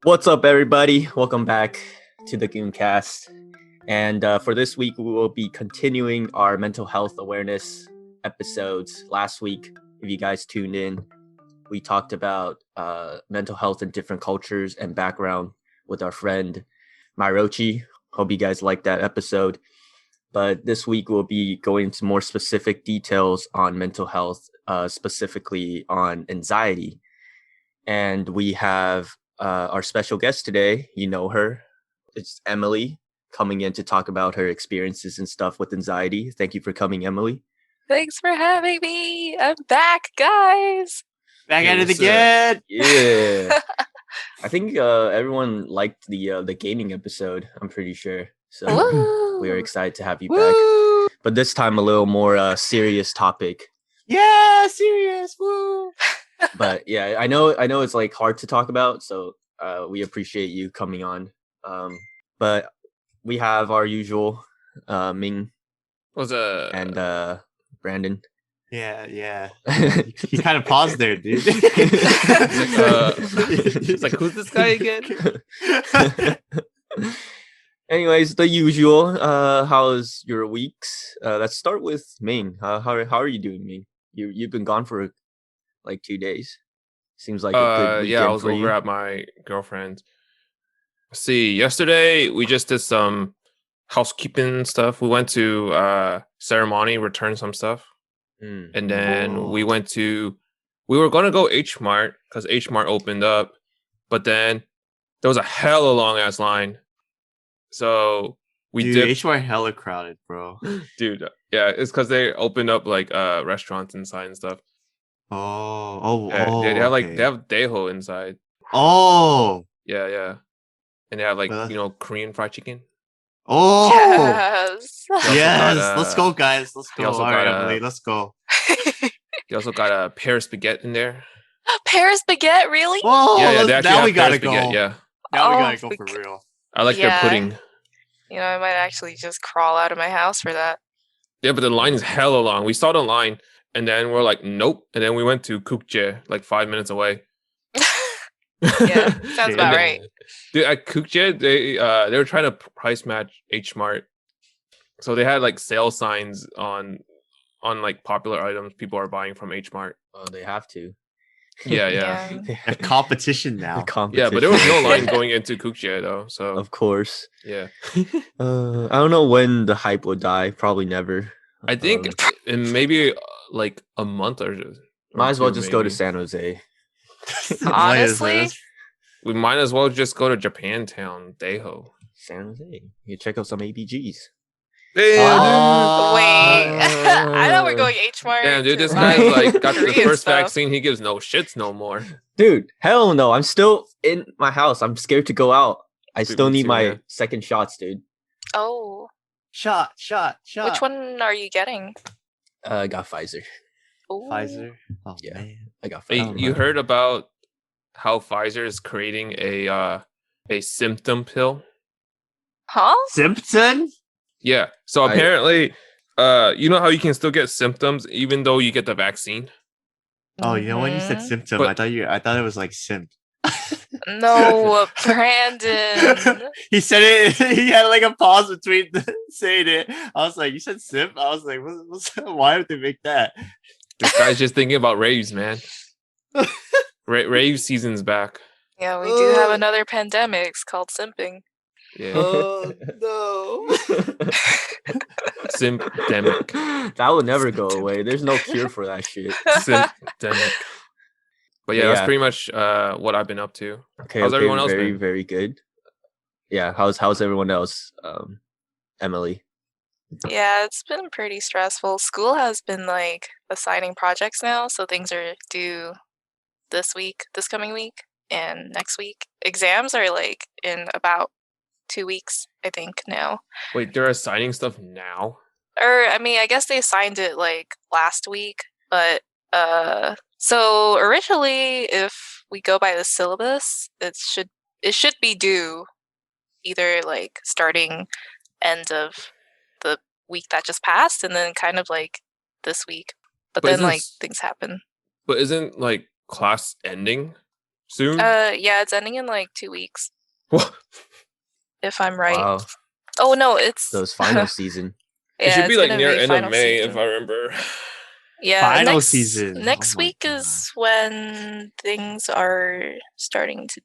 What's up, everybody? Welcome back to the Goomcast. And for this week, we will be continuing our mental health awareness episodes. Last week, if you guys tuned in, we talked about mental health in different cultures and background with our friend Myrochi. Hope you guys liked that episode. But this week, we'll be going into more specific details on mental health, specifically on anxiety. And we have our special guest today. You know her. It's Emily coming in to talk about her experiences and stuff with anxiety. Thank you for coming, Emily. Thanks for having me. I'm back, guys. Back at it again. Yeah. I think everyone liked the gaming episode. I'm pretty sure. So Woo. we are excited to have you back. Woo! But this time a little more serious topic. Yeah, serious. Woo! But yeah, I know it's like hard to talk about, so we appreciate you coming on. But we have our usual Ming and Brandon. Yeah. You kind of paused there, dude. It's like, who's this guy again? Anyways, the usual. How's your weeks? Let's start with Ming. How are you doing, Ming? You've been gone for like 2 days. Seems like a good weekend. I was over at my girlfriend's. See, yesterday we just did some housekeeping stuff. We went to ceremony, return some stuff. And then we were gonna go H Mart because H Mart opened up, but then there was a hella long ass line. So Dude, H Mart hella crowded, bro. Dude, yeah, it's because they opened up like restaurants inside and stuff. They have like they have Daeho inside. Yeah, and they have like Korean fried chicken. Yes. Let's go, guys. Let's go. All right, Emily, let's go. They also got a pear spaghetti in there. Pear spaghetti, really? Whoa, yeah. Now we gotta go. Yeah. Now we gotta go for real. I like their pudding. You know, I might actually just crawl out of my house for that. Yeah, but the line is hella long. We saw the line, and then we're like, nope. And then we went to Kukje, like 5 minutes away. Yeah, sounds about right. Dude, at Kukje, they were trying to price match H Mart, so they had like sale signs on like popular items people are buying from H Mart. Oh, they have to. Yeah. A competition now. Yeah, but there was no line going into Kukje though. So of course. Yeah. I don't know when the hype will die. Probably never. I think in maybe like a month or might as well just go to San Jose. Honestly, we might as well just go to Japantown, Daeho. San Jose. You check out some ABGs. Wait, I know we're going H Mart. Damn, dude, this guy's like got the first vaccine. He gives no shits no more. Dude, hell no. I'm still in my house. I'm scared to go out. I still need my second shots, dude. Oh. Shot. Which one are you getting? I got Pfizer. Ooh. Pfizer? Oh, yeah. Man. I got Pfizer. Hey, you heard about how Pfizer is creating a symptom pill? Huh? Symptom? Yeah. So apparently, you know how you can still get symptoms even though you get the vaccine? Oh, you know when you said symptom, I thought it was like simp. No, Brandon. He said it. He had like a pause between saying it. I was like, "You said simp." I was like, "Why would they make that?" This guy's just thinking about raves, man. Rave season's back. Yeah, we do have another pandemic. It's called simping. Yeah. Oh no. Sympdemic. That will never go away. There's no cure for that shit. Sympdemic. But yeah, that's pretty much what I've been up to. Okay, how's everyone else been? Been? Very good. Yeah, how's everyone else? Emily. Yeah, it's been pretty stressful. School has been like assigning projects now, so things are due this coming week, and next week. Exams are like in about 2 weeks, I think now. Wait, they're assigning stuff now? Or I mean, I guess they assigned it like last week, but so originally, if we go by the syllabus, it should be due either like starting end of the week that just passed, and then kind of like this week. But then like things happen. But isn't like class ending? soon. Yeah, it's ending in like 2 weeks, What? if I'm right. Wow. Oh no, it's So it's final season. It should yeah, be it's like gonna near be end of final May, season. if I remember. Yeah, Final season. Next Oh my week God. is when things are starting to,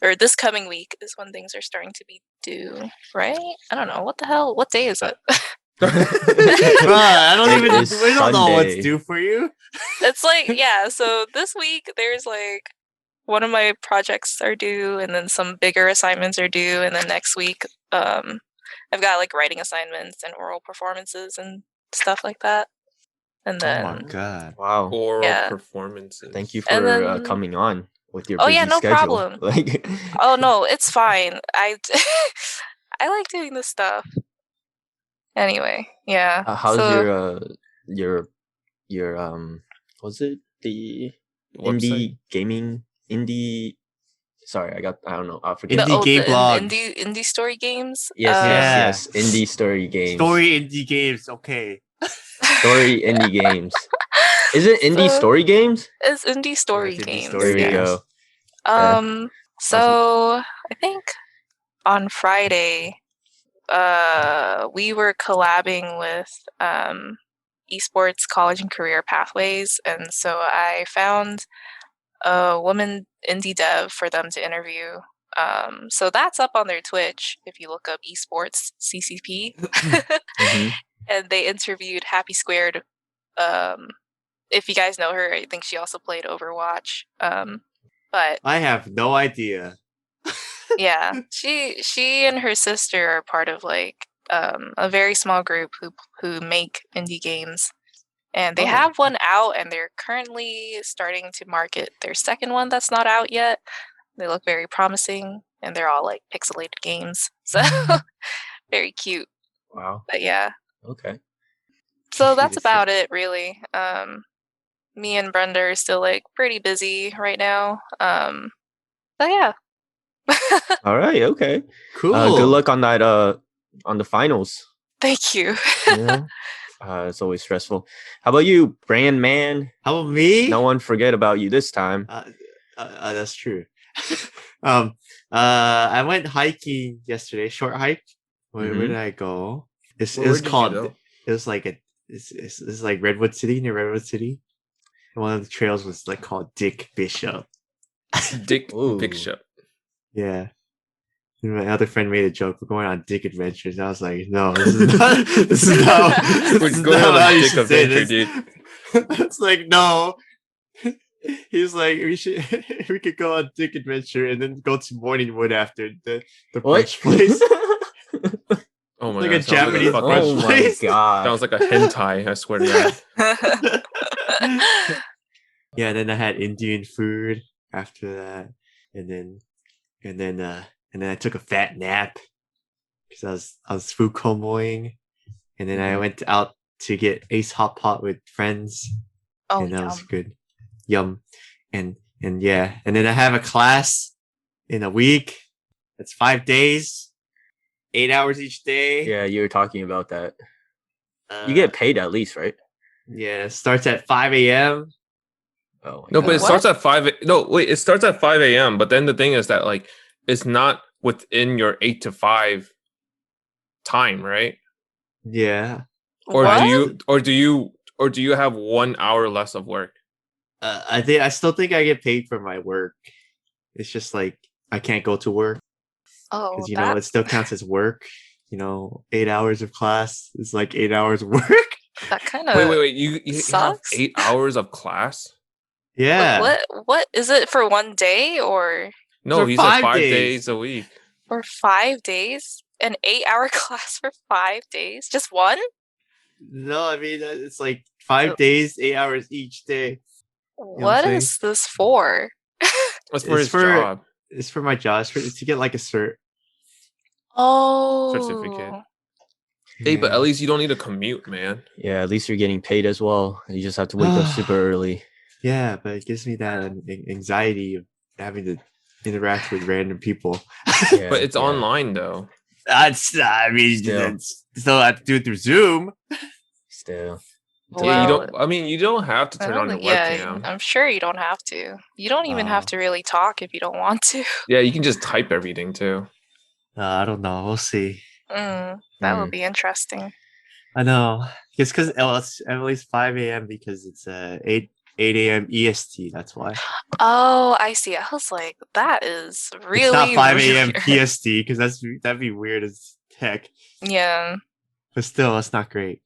or this coming week is when things are starting to be due, right? I don't know. What the hell? What day is it? Bruh, I don't It even. is We don't know what's Sunday. due for you. It's like, yeah, so this week there's like one of my projects are due and then some bigger assignments are due, and then next week I've got like writing assignments and oral performances and stuff like that. And Oh my then God. Wow. Oral Yeah. performances. Thank you And for then- coming on with your Oh, busy yeah, no schedule. problem. Like, Oh no, it's fine. I like doing this stuff. Anyway, yeah. how's So your was it the Website? indie? Sorry, I don't know. I forget. Indie game blog. indie story games. Yes, Yeah. yes. Indie story games. Story indie games. Okay. Story indie games. Is it indie So- story games? It's indie story it's indie games. story There we yeah. games. go. So I think on Friday, we were collabing with esports college and career pathways, and so I found a woman indie dev for them to interview. So that's up on their Twitch if you look up esports CCP. Mhm. And they interviewed Happy Squared. If you guys know her, I think she also played Overwatch. But I have no idea. yeah, she and her sister are part of like a very small group who make indie games, and they Oh. have one out, and they're currently starting to market their second one that's not out yet. They look very promising, and they're all like pixelated games, so very cute. Wow. But yeah, Okay. so that's Cute as about it, really. Me and Brenda are still like pretty busy right now. But yeah. All right. Okay. Cool. Good luck on that. On the finals. Thank you. You know, it's always stressful. How about you, Brand Man? How about me? No one forget about you this time. That's true. I went hiking yesterday. Short hike. Where did I go? It Where was did you called. go? It was like it's like Redwood City, near Redwood City. And one of the trails was like called Dick Bishop. Dick Ooh. Bishop. Yeah. And my other friend made a joke. We're going on Dick Adventures. I was like, no, this is not. This is not. We're This is going not on how a you Dick should say adventure, this. It's like no. He's like, we could go on Dick Adventure and then go to Morningwood after the What? brunch place. Oh my Like god. a sounds like Japanese fucking- brunch Oh my place. god. Sounds like a hentai, I swear to God. Yeah, then I had Indian food after that, and then I took a fat nap because I was food combing, and then I Mhm. went out to get Ace Hot Pot with friends, Oh, and that was yum. good. Yum, and yeah, and then I have a class in a week. That's 5 days, 8 hours each day. Yeah, you were talking about that. You Uh, get paid at least, right? yeah. It starts at 5 a.m. Oh my No, but it God. What? starts at 5. No, wait, it starts at 5 a.m. But then the thing is that like it's not within your 8 to 5 time, right? Yeah. Or What? do you have 1 hour less of work? I still think I get paid for my work. It's just like I can't go to work Oh, because it that still counts as work. 8 hours of class is like 8 hours of work. kind Wait, of you have sucks. 8 hours of class? Yeah. What is it for one day or No, For he said 5 5 days. days a week. for 5 days? An 8-hour class for 5 days? Just one? No, I mean it's like 5 days, 8 hours each day. what I'm What saying? is this for? That's for It's his for- job. It's for my job. It's to get like a cert. Oh, Certificate. Hey, but Yeah. at least you don't need to commute, man. Yeah, at least you're getting paid as well. You just have to wake up super early. Yeah, but it gives me that anxiety of having to interact with random people. Yeah, But it's yeah. online though. I mean, Still. still have to do it through Zoom. Still. Yeah, you Well, don't. I mean, you don't have to I turn don't on your think- yeah, webcam. I'm sure you don't have to. You don't even have to really talk if you don't want to. Yeah, you can just type everything too. I don't know. We'll see. That Mm. would be interesting. I know. It's because Emily's 5 a.m. because it's 8 a.m. EST. That's why. Oh, I see. I was like, that is really It's not 5 a.m. weird. PST because that'd be weird as heck. Yeah. But still, that's not great.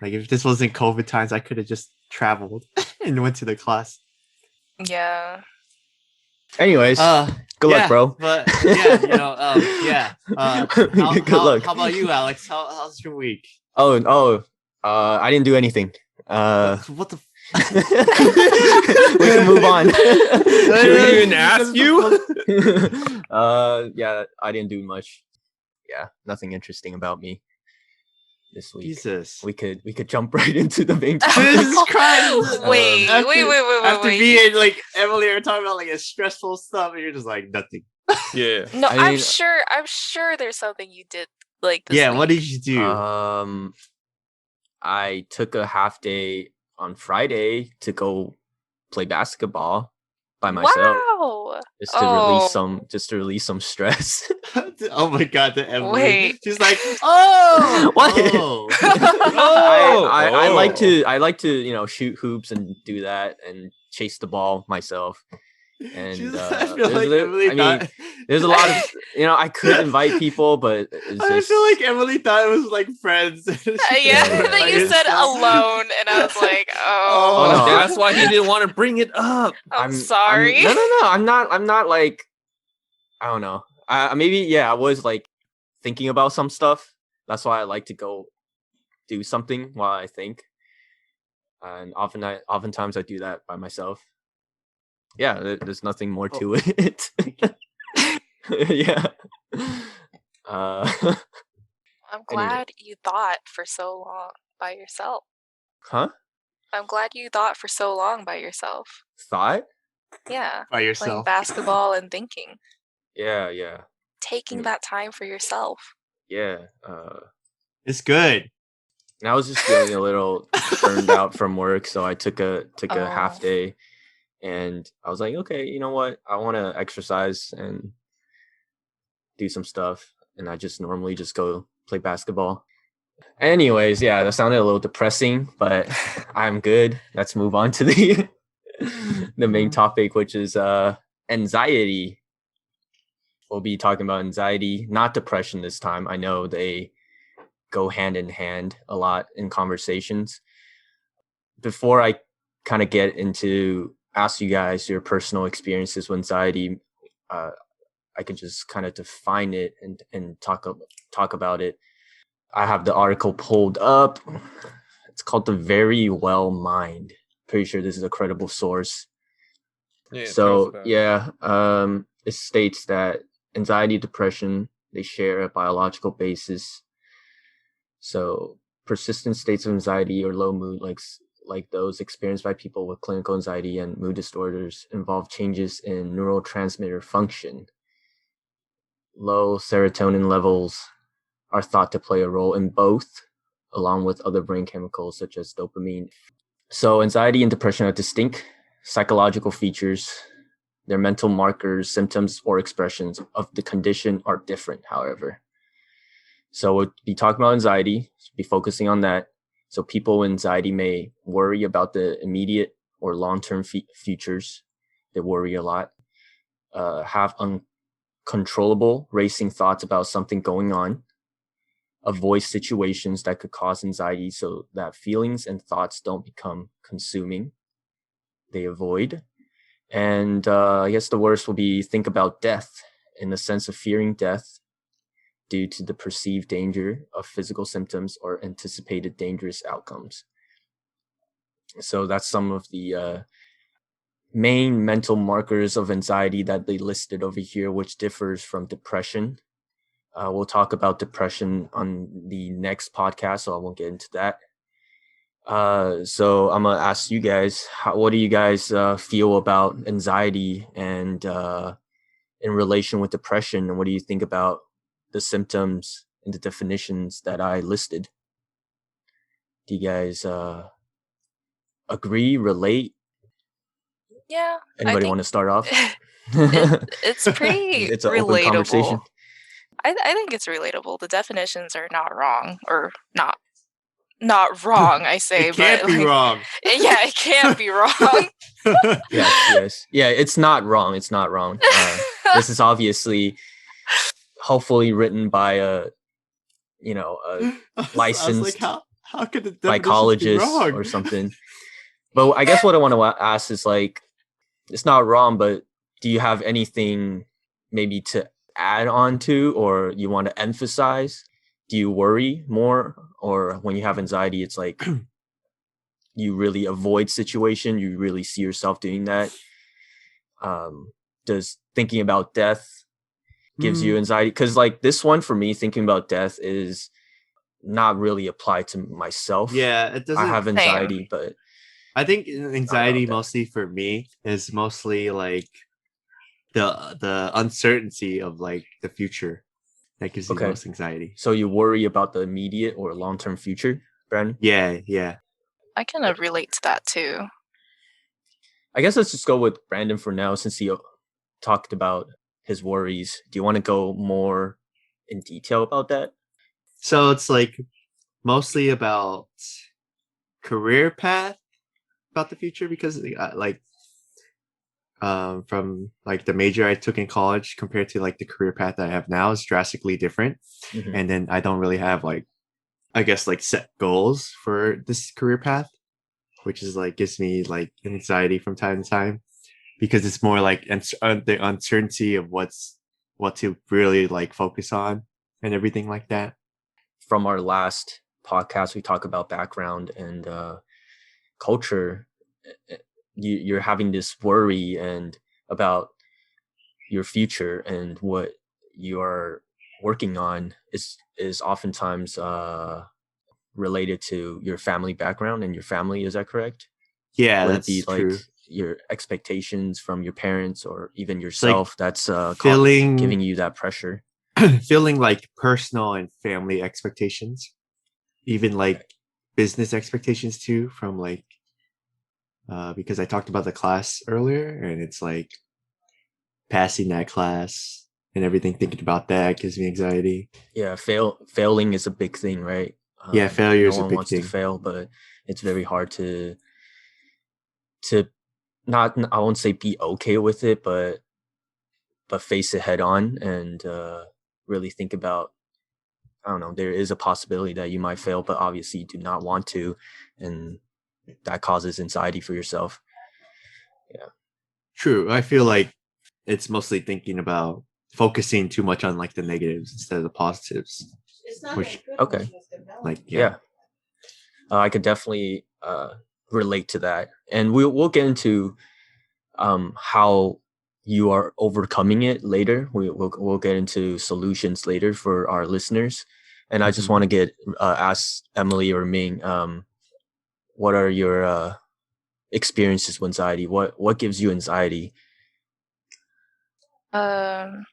Like if this wasn't COVID times, I could have just traveled and went to the class. Yeah. Anyways, good luck, bro. But yeah, yeah. Good luck. How about you, Alex? How's your week? I didn't do anything. What the? We can move on. Should we even ask you? Yeah, I didn't do much. Yeah, nothing interesting about me this week. Jesus. We could jump right into the main topic. Jesus Christ! Wait. After being like Emily, are talking about like a stressful stuff, and you're just like nothing. Yeah. No, I I'm mean- sure there's something you did like this Yeah, week. what did you do? I took a half day on Friday to go play basketball by myself. Wow. Just to release some stress. Oh my god, the Emily. Wait. She's like, oh, What? oh. I like to shoot hoops and do that and chase the ball myself. And I feel like Emily thought. there's a lot of I could invite people, but it's I just, feel like Emily thought it was like friends. Yeah, that you said alone, and I was like, Oh, no. That's why he didn't want to bring it up. I'm sorry. No. I'm not like, I don't know. I was like thinking about some stuff. That's why I like to go do something while I think. And oftentimes I do that by myself. Yeah, there's nothing more to it. Yeah. I'm glad you thought for so long by yourself. Huh? I'm glad you thought for so long by yourself. Thought? Yeah. By Playing yourself. basketball and thinking. Yeah. Taking that time for yourself. Yeah. It's good. And I was just feeling a little burned out from work, so I took a half day. And I was like, okay, you know what? I want to exercise and do some stuff. And I just normally just go play basketball. Anyways, yeah, that sounded a little depressing, but I'm good. Let's move on to the main topic, which is anxiety. We'll be talking about anxiety, not depression this time. I know they go hand in hand a lot in conversations. Before I kind of get into ask you guys your personal experiences with anxiety, I can just kind of define it and talk about it. I have the article pulled up. It's called The Very Well Mind. Pretty sure this is a credible source. Yeah, So it states that anxiety, depression, they share a biological basis. So persistent states of anxiety or low mood, like those experienced by people with clinical anxiety and mood disorders, involve changes in neurotransmitter function. Low serotonin levels are thought to play a role in both, along with other brain chemicals such as dopamine. So anxiety and depression are distinct psychological features. Their mental markers, symptoms, or expressions of the condition are different, however. So we'll be talking about anxiety, be focusing on that. So people with anxiety may worry about the immediate or long-term futures. They worry a lot, have uncontrollable racing thoughts about something going on, avoid situations that could cause anxiety so that feelings and thoughts don't become consuming. They avoid. And I guess the worst will be think about death in the sense of fearing death due to the perceived danger of physical symptoms or anticipated dangerous outcomes. So that's some of the main mental markers of anxiety that they listed over here, which differs from depression. We'll talk about depression on the next podcast, so I won't get into that. So I'm gonna ask you guys, what do you guys feel about anxiety and in relation with depression, and what do you think about the symptoms and the definitions that I listed? Do you guys agree, relate? Yeah. Anybody think want to start off? it's pretty It's an open conversation. relatable. I think it's relatable. The definitions are not wrong, or not wrong, I say, It can't but be like, wrong. yeah, it can't be wrong. Yes. Yeah, it's not wrong. It's not wrong. This is obviously, hopefully, written by a I was licensed like, how could the definitions be psychologist wrong? or something. But I guess what I want to ask is, like, it's not wrong, but do you have anything maybe to add on to, or you want to emphasize? Do you worry more, or when you have anxiety, it's like you really avoid situation, you really see yourself doing that? Does thinking about death gives you anxiety? Because like this one for me, thinking about death is not really applied to myself. Yeah, it doesn't. I have anxiety, but I think anxiety that. mostly for me is mostly like the uncertainty of like the future that gives me Okay. most anxiety. So you worry about the immediate or long-term future, Brandon? Yeah. I kind of relate to that too. I guess let's just go with Brandon for now, since he talked about his worries. Do you want to go more in detail about that? So it's like mostly about career path, about the future, because like from like the major I took in college compared to like the career path that I have now is drastically different. Mhm. And then I don't really have like, I guess, like set goals for this career path, which is like gives me like anxiety from time to time, because it's more like the uncertainty of what to really like focus on and everything like that. From our last podcast, we talk about background and culture. You're having this worry and about your future, and what you are working on is oftentimes related to your family background and your family. Is that correct? Yeah, Would that's it be like true. your expectations from your parents or even yourself that's feeling giving you that pressure? feeling like personal and family expectations, even like business expectations too, from like because I talked about the class earlier, and it's like passing that class and everything. Thinking about that gives me anxiety. Yeah, failing is a big thing, right? Yeah, failure No is a one big wants thing. to fail, but it's very hard to not, I won't say be okay with it, but face it head on and really think about, I don't know, there is a possibility that you might fail, but obviously you do not want to, and that causes anxiety for yourself. Yeah. True. I feel like it's mostly thinking about focusing too much on like the negatives instead of the positives. Which, Okay. like, Yeah. I could definitely relate to that, and we'll get into how you are overcoming it later. We'll get into solutions later for our listeners, and I just Mhm. want to get ask Emily or Ming, what are your experiences with anxiety? What gives you anxiety? So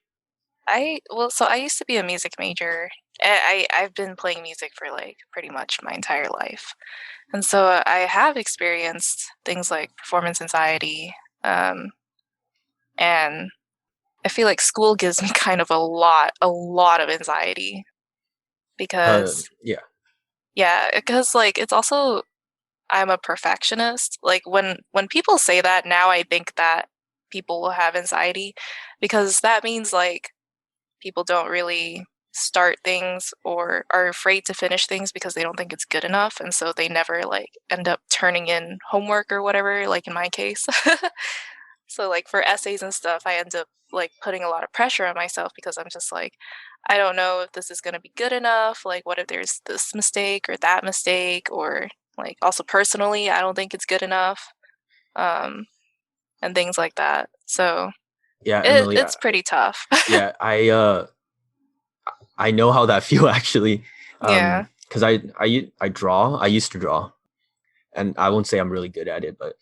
I used to be a music major. I've been playing music for like pretty much my entire life, and so I have experienced things like performance anxiety, and I feel like school gives me kind of a lot of anxiety because because like it's also, I'm a perfectionist. Like when people say that now, I think that people will have anxiety, because that means like people don't really start things or are afraid to finish things because they don't think it's good enough, and so they never like end up turning in homework or whatever, like in my case. So like for essays and stuff, I end up like putting a lot of pressure on myself because I'm just like, I don't know if this is going to be good enough. Like, what if there's this mistake or that mistake, or like also personally, I don't think it's good enough, and things like that. So Yeah, Emily. it's pretty tough. Yeah, I know how that feel actually. Yeah. Because I draw. I used to draw, and I won't say I'm really good at it, but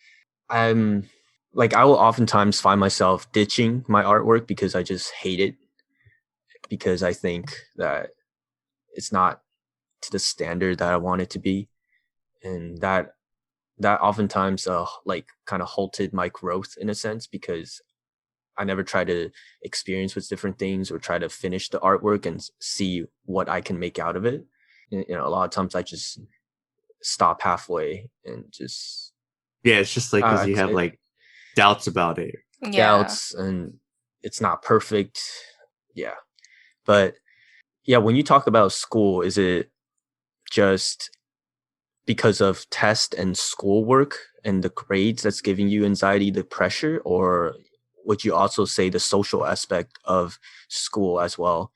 I'm like, I will oftentimes find myself ditching my artwork because I just hate it, because I think that it's not to the standard that I want it to be. and that oftentimes like kind of halted my growth in a sense, because I never try to experience with different things or try to finish the artwork and see what I can make out of it. A lot of times I just stop halfway and just it's just like because you have like doubts about it. Doubts, and it's not perfect. Yeah. But yeah, when you talk about school, is it just because of test and schoolwork and the grades that's giving you anxiety, the pressure, or would you also say the social aspect of school as well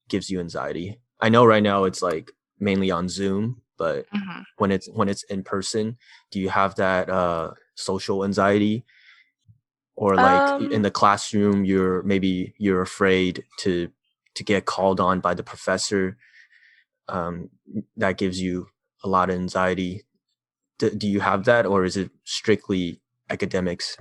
gives you anxiety? I know right now it's like mainly on Zoom, but when it's in person, do you have that social anxiety? Or like in the classroom, you're afraid to get called on by the professor. That gives you a lot of anxiety. Do you have that, or is it strictly academics?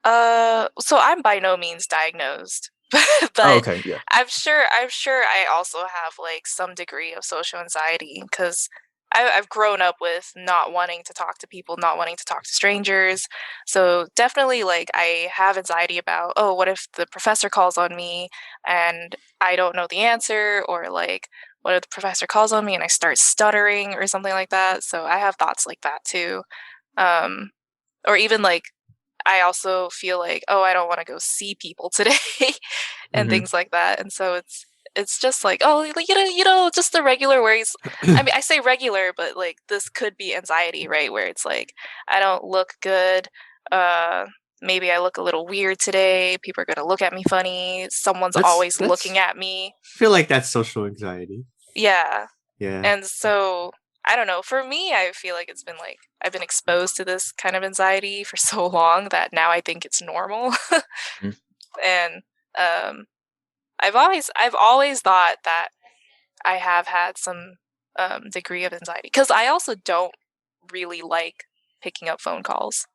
So I'm by no means diagnosed, but okay, yeah. I'm sure I also have like some degree of social anxiety, because I've grown up with not wanting to talk to people, not wanting to talk to strangers. So definitely, like, I have anxiety about, oh, what if the professor calls on me and I don't know the answer, or like, what if the professor calls on me and I start stuttering or something like that? So I have thoughts like that too. Or even like, I also feel like, oh, I don't want to go see people today and things like that. And so it's just like, oh, just the regular worries. I mean, I say regular, but like this could be anxiety, right? Where it's like, I don't look good. Maybe I look a little weird today. People are going to look at me funny. Someone's always looking at me. I feel like that's social anxiety. Yeah. Yeah. And so I don't know. For me, I feel like it's been like I've been exposed to this kind of anxiety for so long that now I think it's normal. And I've always thought that I have had some degree of anxiety, because I also don't really like picking up phone calls.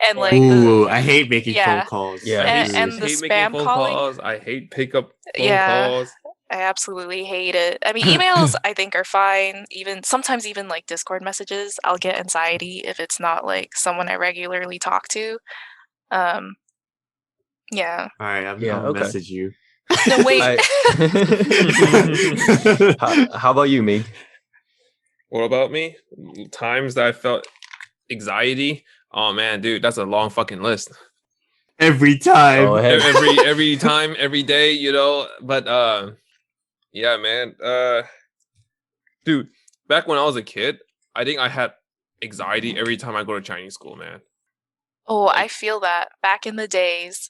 And like, I hate making phone calls. Yeah, and the spam calling. Calls. I hate pick up phone calls. I absolutely hate it. I mean, emails I think are fine. Sometimes even like Discord messages, I'll get anxiety if it's not like someone I regularly talk to. Yeah. All right, I'll message you. No, wait. How about you, Ming? What about me? Times that I felt anxiety. Oh man, dude, that's a long fucking list. Every time. Every time, every day, But yeah, man. Dude, back when I was a kid, I think I had anxiety every time I go to Chinese school, man. Oh, I feel that back in the days.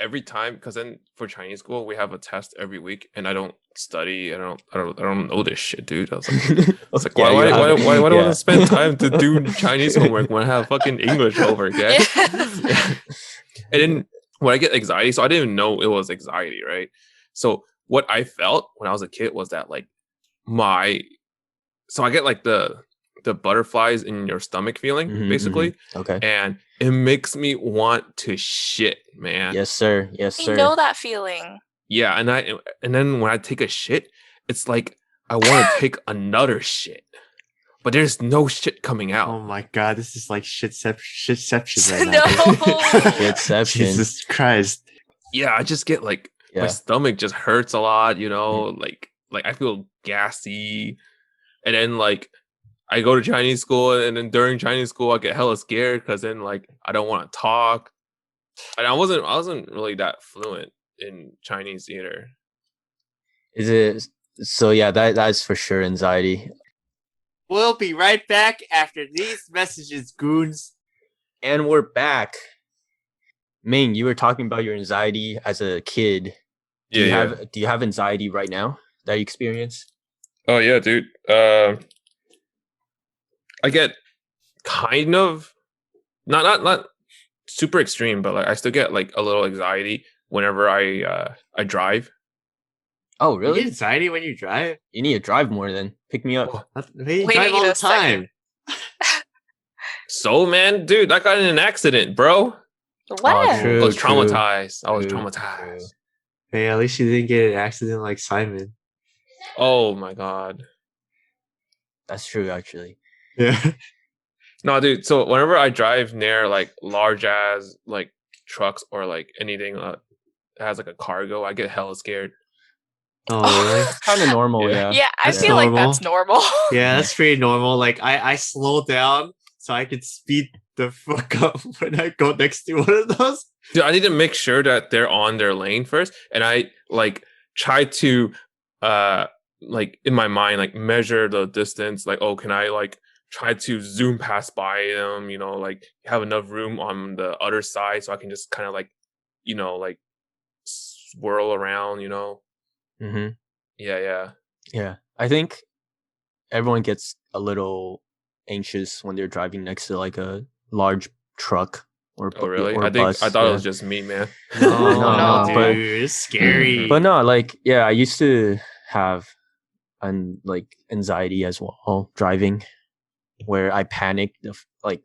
Every time, because then for Chinese school we have a test every week, and I don't study. I don't know this shit, dude. I was like, why do I want to spend time to do Chinese homework when I have fucking English homework? Yeah. And then when I get anxiety, so I didn't even know it was anxiety, right? So what I felt when I was a kid was that like so I get like the butterflies in your stomach feeling, basically. Okay. And it makes me want to shit, man. Yes, sir. Yes, sir. I know that feeling. Yeah, and then when I take a shit, it's like I want to take another shit, but there's no shit coming out. Oh my god, this is like shitception right now. Shitception. Jesus Christ. Yeah, I just get like my stomach just hurts a lot, like I feel gassy, and then like I go to Chinese school, and then during Chinese school I get hella scared because then like I don't want to talk, and I wasn't really that fluent in Chinese either. Is it so? Yeah, that is for sure anxiety. We'll be right back after these messages, goons. And we're back. Ming, you were talking about your anxiety as a kid. Do you have anxiety right now that you experience? Oh yeah, dude. I get kind of not super extreme, but like I still get like a little anxiety whenever I drive. Oh really? You get anxiety when you drive? You need to drive more then. Pick me up. You drive all the time. So man, dude, I got in an accident, bro. What? I was traumatized. I was traumatized. Hey, at least you didn't get an accident like Simon. Oh my god. That's true, actually. Yeah. No, dude. So whenever I drive near like large ass like trucks or like anything that has like a cargo, I get hella scared. Oh, really? It's kind of normal, Yeah. yeah. Yeah, I That's feel like that's normal. Yeah, that's pretty normal. Like I slow down so I can speed the fuck up when I go next to one of those. Dude, I need to make sure that they're on their lane first, and I like try to like in my mind like measure the distance. Like, oh, can I like try to zoom past by them? You know, like have enough room on the other side so I can just kind of like, you know, like swirl around. You know. Mm-hmm. Yeah. Yeah. I think everyone gets a little anxious when they're driving next to like a large truck or Oh, really? or I bus. thought it was just me, man. No, dude, but- it's scary. But no, like I used to have like anxiety as well driving, where I panic. Like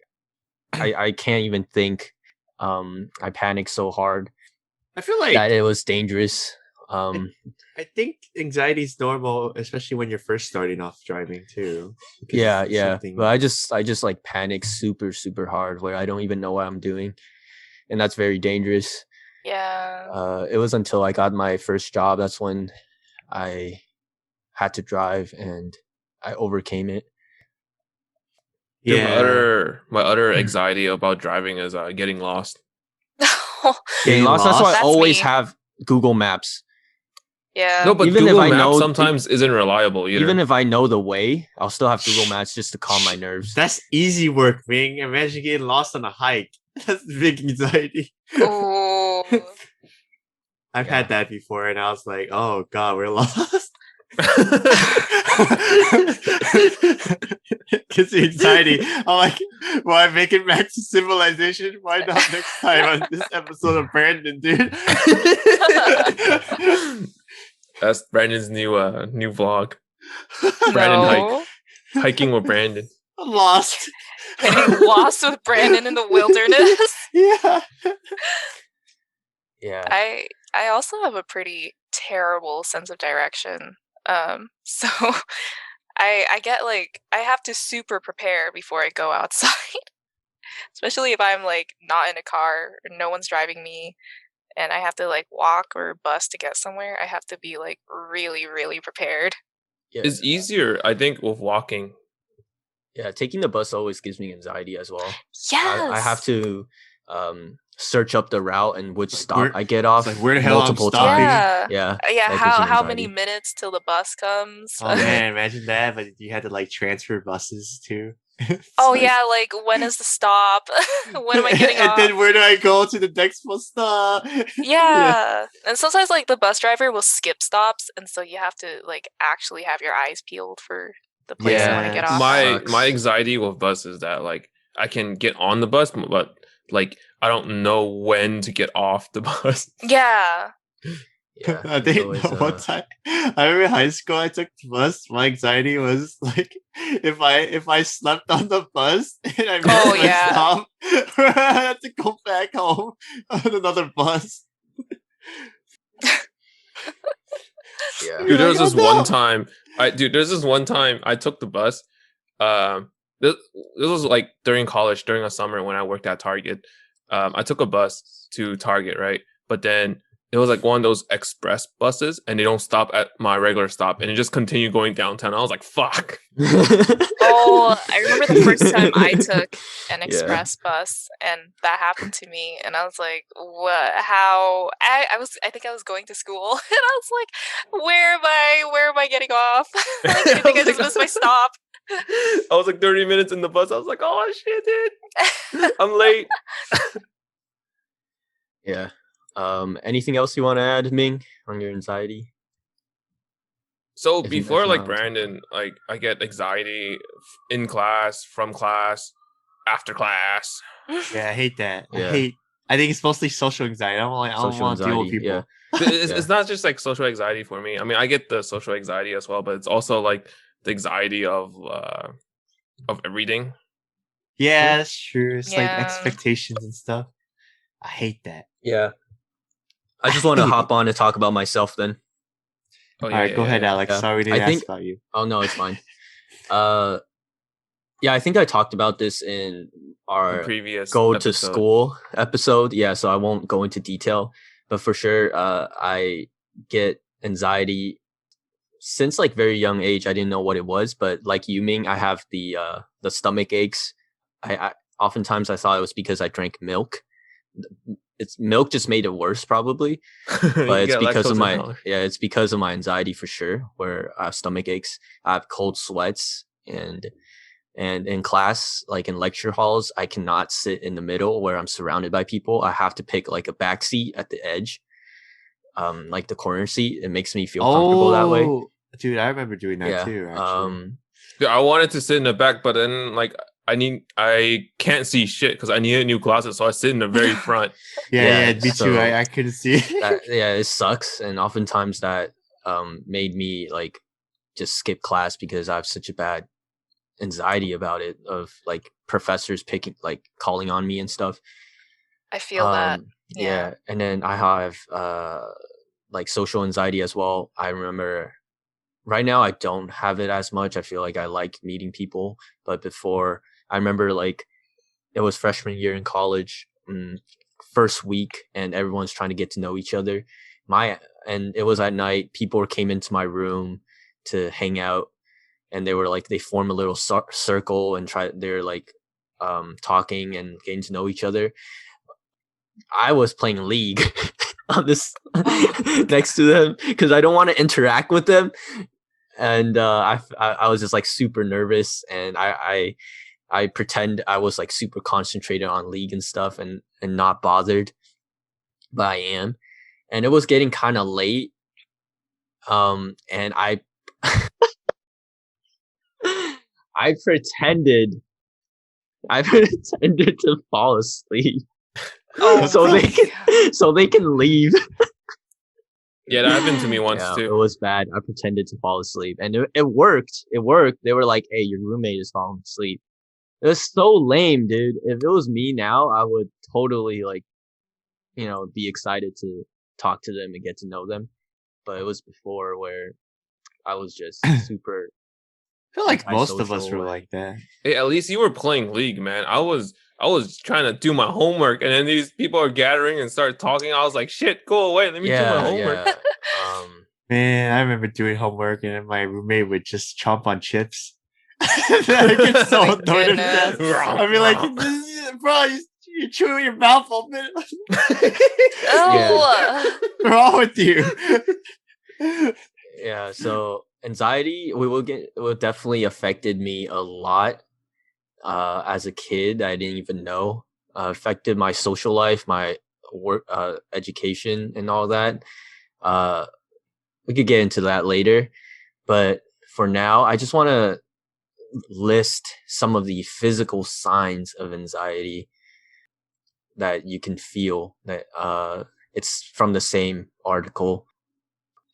I can't even think. I panicked so hard I feel like that it was dangerous. I think anxiety is normal, especially when you're first starting off driving too. because Yeah, it's yeah. something- But I just like panic super, super hard where I don't even know what I'm doing. And that's very dangerous. Yeah. It was until I got my first job that's when I had to drive and I overcame it. Dude, yeah. my other anxiety about driving is getting lost. Getting lost. That's why I That's always me. have Google Maps. Yeah. No, but Even if Google I Maps know- sometimes isn't reliable either. Even if I know the way, I'll still have Google Maps just to calm my nerves. That's easy work, Ming. Imagine getting lost on a hike. That's big anxiety. Oh. I've Yeah. had that before, and I was like, "Oh God, we're lost." Gets me anxiety. I'm like, "Well, I make it back to civilization. Why not next time on this episode of Brandon, dude?" That's Brandon's new vlog. Brandon No. Hiking with Brandon. I'm lost. Getting lost with Brandon in the wilderness. Yeah. Yeah. I also have a pretty terrible sense of direction. So I get like I have to super prepare before I go outside. Especially if I'm like not in a car or no one's driving me and I have to like walk or bus to get somewhere. I have to be like really, really prepared. Yeah. It's easier, I think, with walking. Yeah, taking the bus always gives me anxiety as well. Yes. I have to search up the route and which Like, stop where- I get off like, where the hell I'm multiple stopping? times. Yeah. Yeah. Yeah, that gives me how many anxiety. minutes till the bus comes? Oh man, imagine that. But you had to like transfer buses too. It's Oh like- yeah, like when is the stop? When am I getting and off? then where do I go to the next bus stop? Yeah. And sometimes like the bus driver will skip stops and so you have to like actually have your eyes peeled for the place you want to get Yes. off. Sucks. My anxiety with bus is that like I can get on the bus, but like I don't know when to get off the bus. Yeah. Yeah. I it's think always, one time I remember in high school I took the bus. My anxiety was like if I slept on the bus and I missed Oh, my yeah. stop, I had to go back home on another bus. yeah. Dude, there was Like, this oh, one no. time. There's this one time I took the bus. This was like during college, during a summer when I worked at Target. I took a bus to Target, right? But then it was like one of those express buses, and they don't stop at my regular stop, and it just continued going downtown. I was like, "Fuck!" Oh, I remember the first time I took an Yeah. express bus and that happened to me and I was like, what how I think I was going to school and I was like, where am I getting off? Like, I think I just missed my stop. I was like 30 minutes in the bus. I was like, "Oh shit, dude, I'm late." Yeah. Anything else you want to add, Ming, on your anxiety? So If you- before, if like not- Brandon, like I get anxiety in class, from class, after class. Yeah, I hate that. Yeah. I think it's mostly social anxiety. I don't Social want to deal with anxiety, people. yeah. It's not just like social anxiety for me. I mean, I get the social anxiety as well, but it's also like the anxiety of reading. Yeah, that's true. It's like Yeah. expectations and stuff. I hate that. Yeah. I just want to hop on and talk about myself then. Oh All right, go ahead, Alex. yeah. Sorry to I ask think- about you. Oh no, it's fine. Yeah, I think I talked about this in our previous go to episode. school episode. Yeah, so I won't go into detail, but for sure, I get anxiety since like very young age. I didn't know what it was, but like you, Ming, I have the stomach aches. I oftentimes I thought it was because I drank milk. It's milk just made it worse probably, but it's because of it's because of my anxiety for sure, where I have stomach aches. I have cold sweats, and in class, like in lecture halls, I cannot sit in the middle where I'm surrounded by people. I have to pick like a back seat at the edge, like the corner seat. It makes me feel comfortable that way. Dude, I remember doing that too, actually. Yeah, I wanted to sit in the back, but then like I can't see shit because I needed new glasses, so I sit in the very front. yeah, me too. I couldn't see. It sucks, and oftentimes that made me like just skip class because I have such a bad anxiety about it, of like professors calling on me and stuff. I feel that. Yeah, and then I have like social anxiety as well. I remember right now I don't have it as much. I feel like I like meeting people, but before, I remember like it was freshman year in college, first week, and everyone's trying to get to know each other. And it was at night. People came into my room to hang out, and they form a little circle and they're like talking and getting to know each other. I was playing League on this next to them because I don't want to interact with them, and I was just like super nervous, and I pretend I was like super concentrated on League and stuff, and not bothered, but I am. And it was getting kind of late, and I I pretended to fall asleep. So they can leave. Yeah, that happened to me once too. It was bad. I pretended to fall asleep, and it worked. It worked. They were like, "Hey, your roommate is falling asleep." It was so lame, dude. If it was me now, I would totally like, be excited to talk to them and get to know them. But it was before where I was just super. I feel like most of us were like that. Hey, at least you were playing League, man. I was trying to do my homework, and then these people are gathering and start talking. I was like, "Shit, go away! Let me do my homework." Yeah. Man, I remember doing homework, and then my roommate would just chomp on chips. I get so annoyed at that. I'd be like, "Bro, you're chewing your mouth open." What's wrong with you? Yeah. So anxiety, it will definitely affected me a lot. As a kid, I didn't even know. Affected my social life, my work, education, and all that. We could get into that later, but for now, I just want to list some of the physical signs of anxiety that you can feel. That it's from the same article.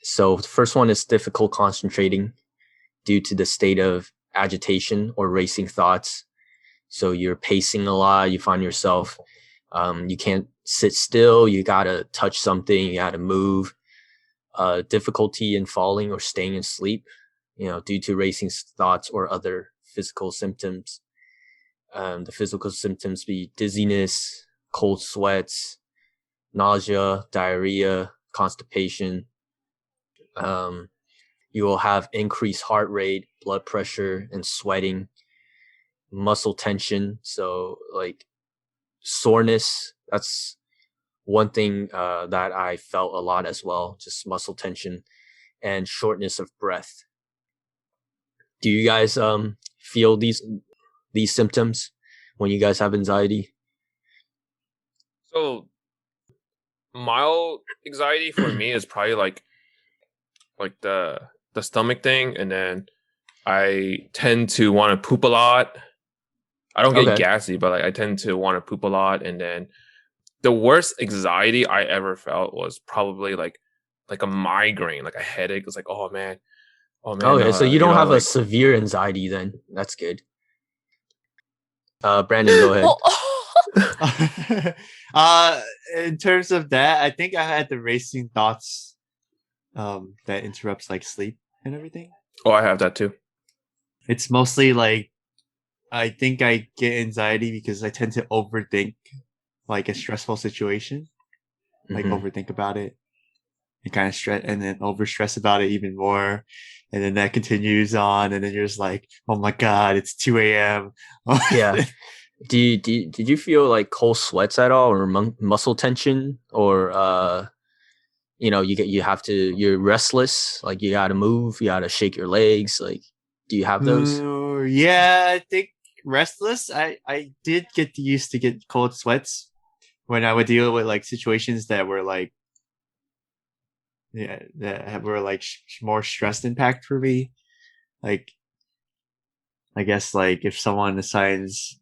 So the first one is difficult concentrating due to the state of agitation or racing thoughts. So you're pacing a lot. You find yourself, you can't sit still. You gotta touch something. You gotta move. Difficulty in falling or staying asleep, due to racing thoughts or other physical symptoms. The physical symptoms be dizziness, cold sweats, nausea, diarrhea, constipation. You will have increased heart rate, blood pressure, and sweating, muscle tension. So like soreness, that's one thing that I felt a lot as well, just muscle tension and shortness of breath. Do you guys feel these symptoms when you guys have anxiety? So mild anxiety for me is probably like the stomach thing, and then I tend to want to poop a lot. I don't get gassy, but like I tend to want to poop a lot, and then the worst anxiety I ever felt was probably like a migraine, like a headache. It's like, oh man. Okay, so you don't have a severe anxiety then. That's good. Brandon, go ahead. In terms of that, I think I had the racing thoughts that interrupts like sleep and everything. Oh, I have that too. It's mostly like I think I get anxiety because I tend to overthink like a stressful situation, like Mhm. overthink about it and kind of stress and then over stress about it even more. And then that continues on, and then you're just like, oh my god, it's 2 a.m. Yeah. Did you feel like cold sweats at all, or muscle tension, or you're restless, like you gotta move, you gotta shake your legs, like do you have those? Yeah, I think restless. I did get used to get cold sweats when I would deal with like situations that were like were like more stress impact for me. Like I guess like if someone assigns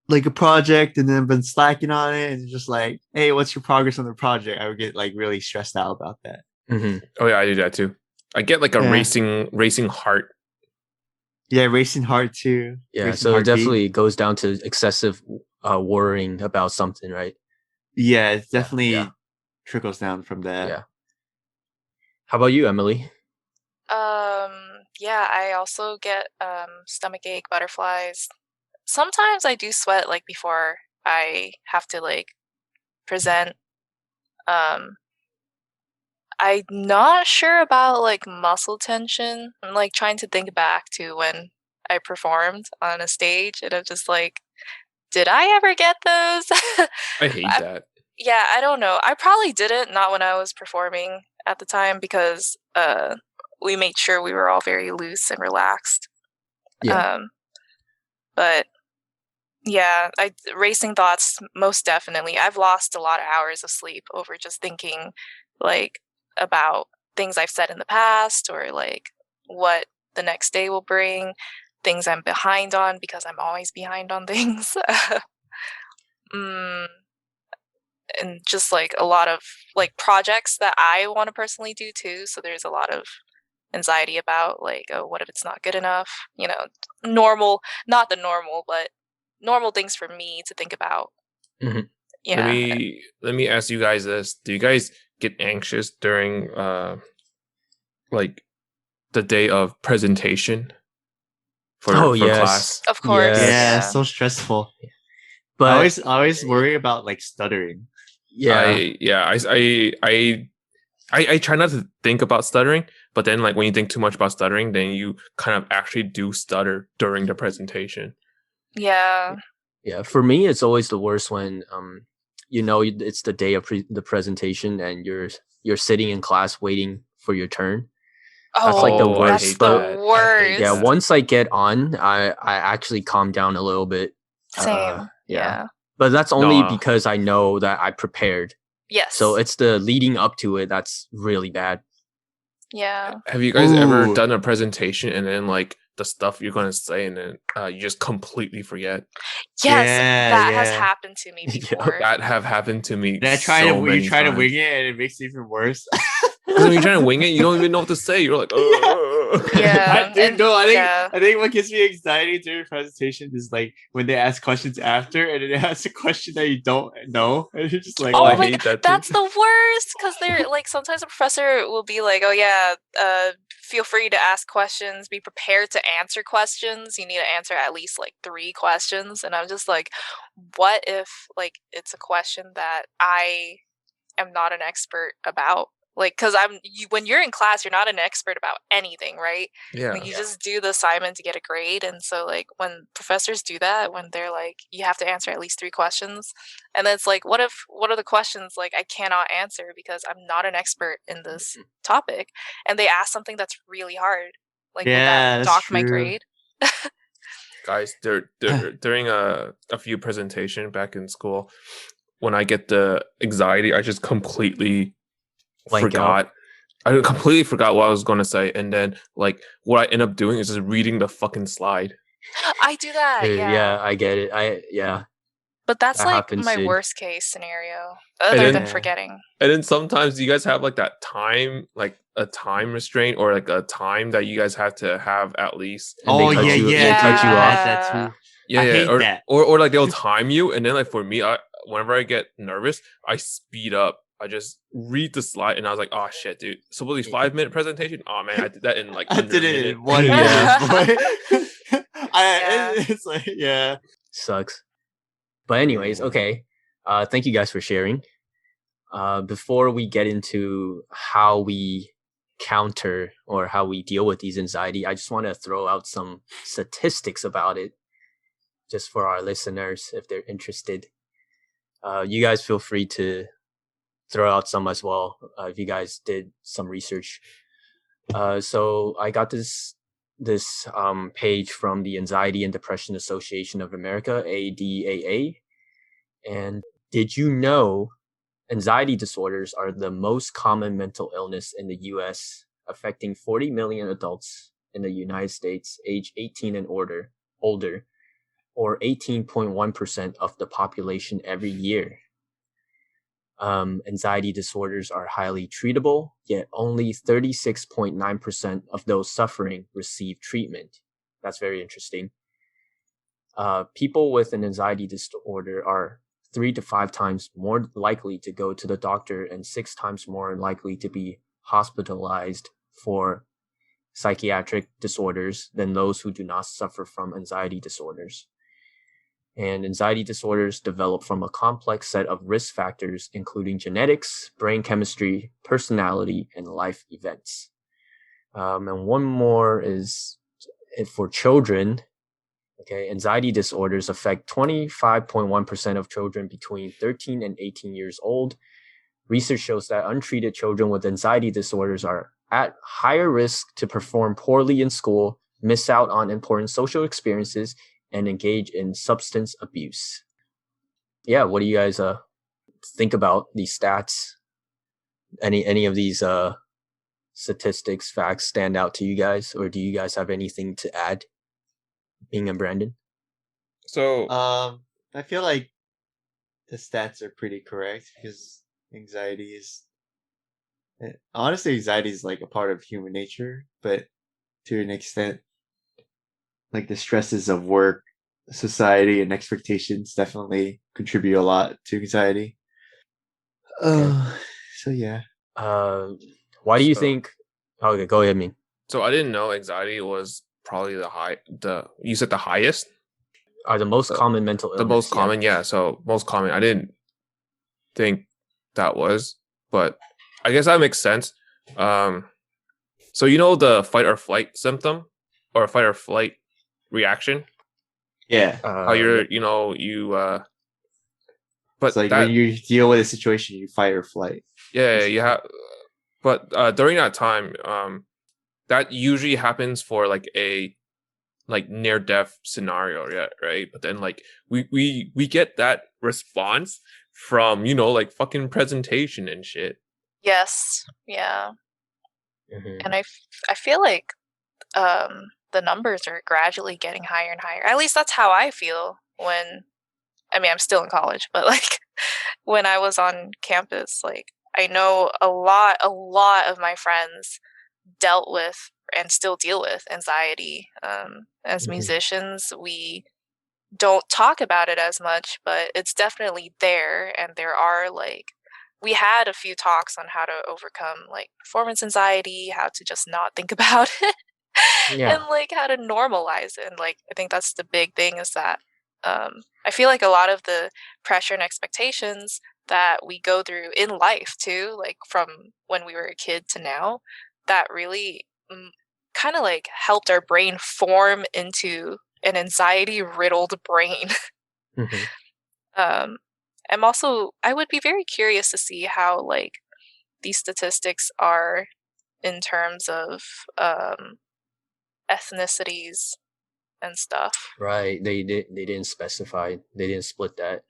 like a project and then been slacking on it and just like, hey, what's your progress on the project? I would get like really stressed out about that. Mm-hmm. Oh yeah, I do that too. I get like a Yeah. racing heart. Yeah, racing heart too. Yeah, Racing so it heartbeat. definitely goes down to excessive worrying about something, right? Yeah, it definitely Yeah. trickles down from that. Yeah. How about you, Emily? Yeah, I also get stomach ache, butterflies. Sometimes I do sweat like before I have to like present. Um I'm not sure about like muscle tension. I'm like trying to think back to when I performed on a stage, and I'm just like, did I ever get those? I hate that. Yeah, I don't know. I probably didn't, not when I was performing at the time, because we made sure we were all very loose and relaxed. Yeah. But yeah, racing thoughts, most definitely. I've lost a lot of hours of sleep over just thinking like about things I've said in the past, or like what the next day will bring, things I'm behind on, because I'm always behind on things. And just like a lot of like projects that I want to personally do too. So there's a lot of anxiety about like, oh, what if it's not good enough? You know, normal, not the normal, but normal things for me to think about. Mhm. Yeah. Let me ask you guys this: do you guys get anxious during like the day of presentation for yes. class? Of course. Yes. Yeah, Yeah. it's so stressful. But I always worry about like stuttering. yeah. I try not to think about stuttering, but then like when you think too much about stuttering, then you kind of actually do stutter during the presentation. Yeah. Yeah, for me it's always the worst when it's the day of the presentation and you're sitting in class waiting for your turn. That's like the Oh, worst. that's hate the that. I hate worst. Yeah, that. once I get on, I actually calm down a little bit. Same. Yeah. But that's only No. because I know that I prepared. Yes. So it's the leading up to it that's really bad. Yeah. Have you guys ever Ooh. done a presentation and then like the stuff you're gonna say and then you just completely forget? Yes, Yeah, that has yeah. happened to me before. That have happened to me And I so try to many you try to times. wing it and it makes it even worse. Because when you're trying to wing it, you don't even know what to say. You're like, Yeah. I think yeah. I think what gives me anxiety during presentation is like when they ask questions after and then they ask a question that you don't know and you're just like, Oh, I Oh my hate god, that too. that's the worst, because they're like, sometimes the professor will be like, oh yeah, feel free to ask questions, be prepared to answer questions. You need to answer at least like 3 questions. And I'm just like, what if like it's a question that I am not an expert about? Like, because when you're in class, you're not an expert about anything, right? Yeah. Like, you just do the assignment to get a grade. And so like when professors do that, when they're like, you have to answer at least 3 questions, and then it's like, what are the questions like I cannot answer because I'm not an expert in this topic, and they ask something that's really hard, like, would yeah, that that's dock my true. grade? Guys, during a few presentation back in school, when I get the anxiety, I just completely Blank out. forgot. I completely forgot what I was going to say, and then like what I end up doing is just reading the fucking slide. I do that, Yeah, I get it. but that's that like happens, my dude. worst case scenario, other then- than Yeah. forgetting. And then sometimes you guys have like that time, like a time restraint or like a time that you guys have to have at least. And they Oh cut yeah, you- yeah, they cut dude, you I off. had that too. Yeah, I yeah, hate that. or like they'll time you, and then like for me, whenever I get nervous, I speed up. I just read the slide and I was like, oh shit, dude. Supposedly 5-minute presentation. Oh man, I did that in like I under did a it minute. in 1 minute, boy. Yeah. It's like, yeah. Sucks. But anyways, Yeah. okay. Thank you guys for sharing. Before we get into how we counter or how we deal with these anxiety, I just want to throw out some statistics about it, just for our listeners if they're interested. You guys feel free to throw out some as well if you guys did some research. So I got this page from the Anxiety and Depression Association of America, ADAA. And did you know anxiety disorders are the most common mental illness in the US, affecting 40 million adults in the United States age 18 and older, or 18.1% of the population every year. Anxiety disorders are highly treatable, yet only 36.9% of those suffering receive treatment. That's very interesting. People with an anxiety disorder are 3 to 5 times more likely to go to the doctor and 6 times more likely to be hospitalized for psychiatric disorders than those who do not suffer from anxiety disorders. And anxiety disorders develop from a complex set of risk factors, including genetics, brain chemistry, personality, and life events. And one more is for children. Okay, anxiety disorders affect 25.1% of children between 13 and 18 years old. Research shows that untreated children with anxiety disorders are at higher risk to perform poorly in school, miss out on important social experiences, and engage in substance abuse. Yeah, what do you guys think about these stats? Any of these statistics, facts stand out to you guys, or do you guys have anything to add, Bing and Brandon? So I feel like the stats are pretty correct because anxiety is honestly anxiety is like a part of human nature, but to an extent, like the stresses of work, society, and expectations definitely contribute a lot to anxiety. So yeah. Why do you think? Okay, go ahead, Ming. So I didn't know anxiety was probably you said the highest? Are the most common mental illness. The most common, yeah. So most common. I didn't think that was, but I guess that makes sense. So you know the fight or flight symptom or fight or flight reaction? Yeah. How you're, but it's like when you deal with a situation, you fight or flight. Yeah, you have. But during that time, that usually happens for like a near death scenario, yeah, right? But then like we get that response from like fucking presentation and shit. Yes. Yeah. Mm-hmm. And I feel like the numbers are gradually getting higher and higher. At least that's how I feel when, I mean, I'm still in college, but like when I was on campus, like I know a lot of my friends dealt with and still deal with anxiety. As musicians, we don't talk about it as much, but it's definitely there. And there are we had a few talks on how to overcome like performance anxiety, how to just not think about it. Yeah. And like how to normalize it. And like I think that's the big thing is that I feel like a lot of the pressure and expectations that we go through in life too, like from when we were a kid to now, that really kind of like helped our brain form into an anxiety riddled brain. I would be very curious to see how like these statistics are in terms of ethnicities and stuff. Right. They didn't specify. They didn't split that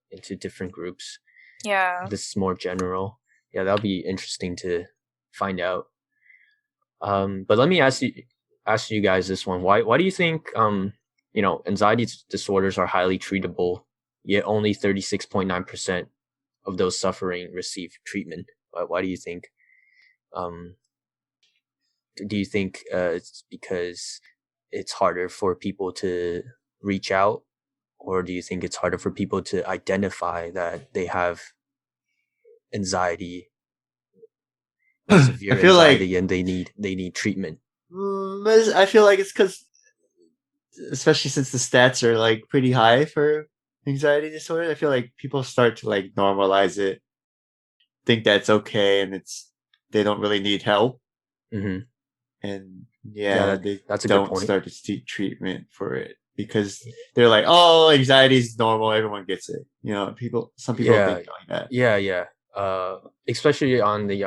into different groups. Yeah. This is more general. Yeah, that'll be interesting to find out. But let me ask you guys this one. Why do you think anxiety disorders are highly treatable, yet only 36.9% of those suffering receive treatment? Why do you think? Do you think it's because it's harder for people to reach out, or do you think it's harder for people to identify that they have anxiety, I severe feel like anxiety, and they need treatment? I feel like it's because, especially since the stats are like pretty high for anxiety disorder, I feel like people start to like normalize it, think that's okay, and they don't really need help, Mm-hmm. and Yeah, they that's a good don't point. start to seek treatment for it because they're like, oh, anxiety is normal, everyone gets it. You know, some people Yeah, think like that. yeah. Especially on the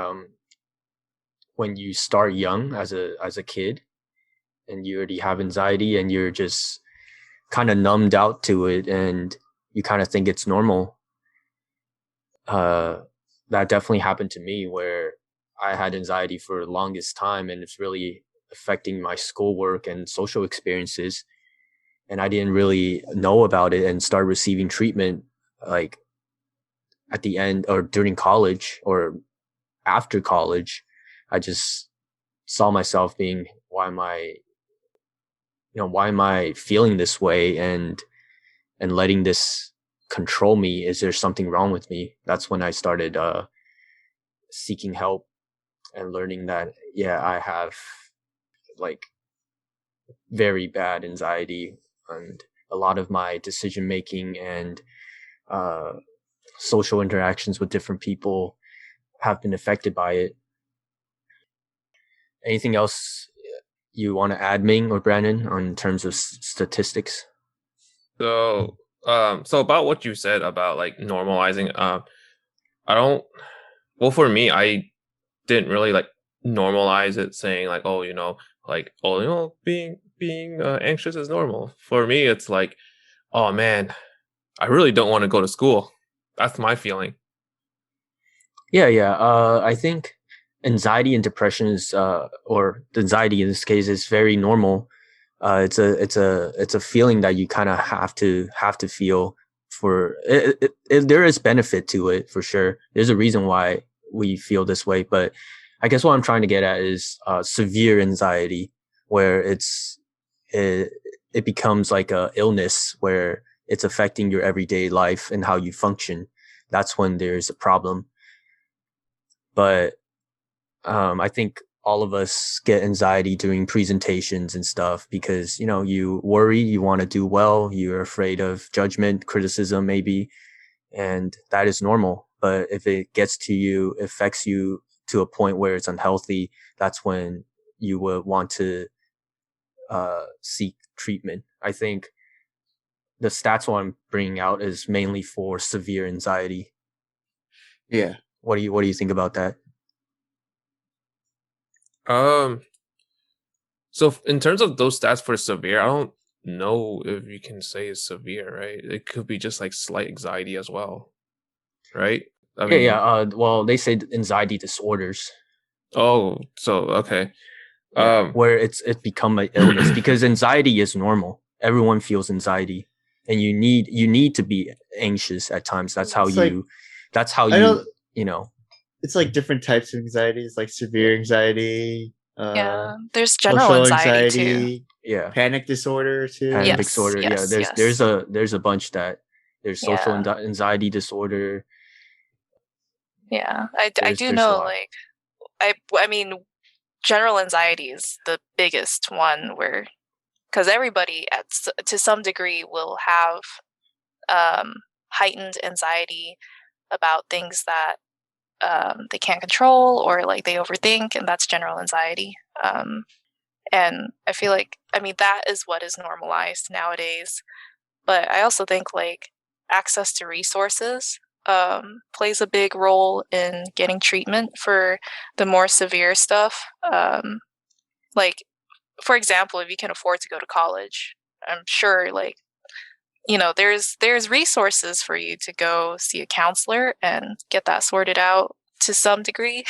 when you start young as a kid, and you already have anxiety, and you're just kind of numbed out to it, and you kind of think it's normal. That definitely happened to me, where I had anxiety for the longest time, and it's really affecting my schoolwork and social experiences. And I didn't really know about it and start receiving treatment like at the end or during college or after college. I just saw myself being, why am I feeling this way, and letting this control me? Is there something wrong with me? That's when I started seeking help and learning that, yeah, I have like very bad anxiety, and a lot of my decision making and uh, social interactions with different people have been affected by it. Anything else you want to add, Ming or Brandon, on terms of statistics? So, so about what you said about like normalizing, I don't. Well, for me, I didn't really like normalize it, saying like, oh, being anxious is normal. For me, it's like, oh man, I really don't want to go to school. That's my feeling. Yeah. I think anxiety and depression is, or the anxiety in this case, is very normal. It's a feeling that you kind of have to feel. For there is benefit to it for sure. There's a reason why we feel this way, but I guess what I'm trying to get at is severe anxiety, where it, it becomes like a illness where it's affecting your everyday life and how you function. That's when there's a problem. But I think all of us get anxiety during presentations and stuff because, you worry, you want to do well, you're afraid of judgment, criticism, maybe, and that is normal. But if it gets to you, affects you to a point where it's unhealthy, that's when you would want to seek treatment. I think the stats what I'm bringing out is mainly for severe anxiety. Yeah. What do you think about that? So in terms of those stats for severe, I don't know if you can say it's severe, right? It could be just like slight anxiety as well, right? I mean, Yeah. Well, they say anxiety disorders. oh, so okay. Yeah, where it's become an illness because anxiety is normal. Everyone feels anxiety, and you need to be anxious at times. That's how It's like, you. That's I how don't. you know. It's like different types of anxieties, like severe anxiety, Yeah, there's general social anxiety too. anxiety, Yeah, panic disorder too. panic Yes, disorder. Yeah, yes, there's a bunch that there's social Yeah. anxiety disorder. Yeah, I do There's a know, lot. like, I mean, general anxiety is the biggest one where, because everybody to some degree will have heightened anxiety about things that they can't control or like they overthink, and that's general anxiety. And I feel like, I mean, that is what is normalized nowadays. But I also think like access to resources plays a big role in getting treatment for the more severe stuff. Like, for example, if you can afford to go to college, I'm sure like there's resources for you to go see a counselor and get that sorted out to some degree.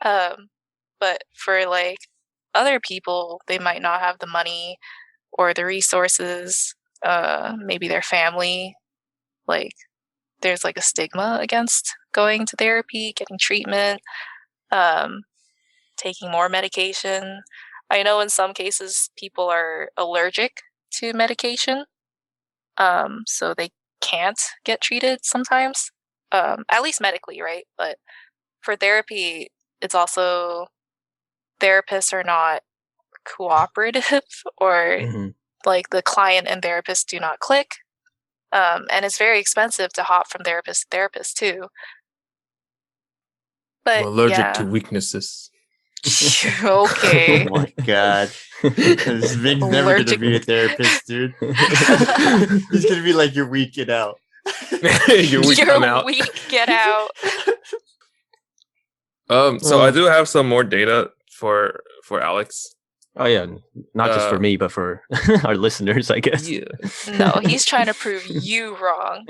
But for like other people, they might not have the money or the resources. Maybe their family, like there's like a stigma against going to therapy, getting treatment, um, taking more medication. I know in some cases people are allergic to medication, so they can't get treated sometimes. at least medically, right? But for therapy, it's also therapists are not cooperative or like the client and therapist do not click. And it's very expensive to hop from therapist to therapist too. But I'm allergic to weaknesses. Okay. Oh my god. This Ving's never gonna Allergic. be a therapist, dude. He's gonna be like, you're weak, get out. You're weak, I'm You're out. weak, get out. So I do have some more data for Alex. Oh yeah, not just for me, but for our listeners, I guess. Yeah. No, he's trying to prove you wrong.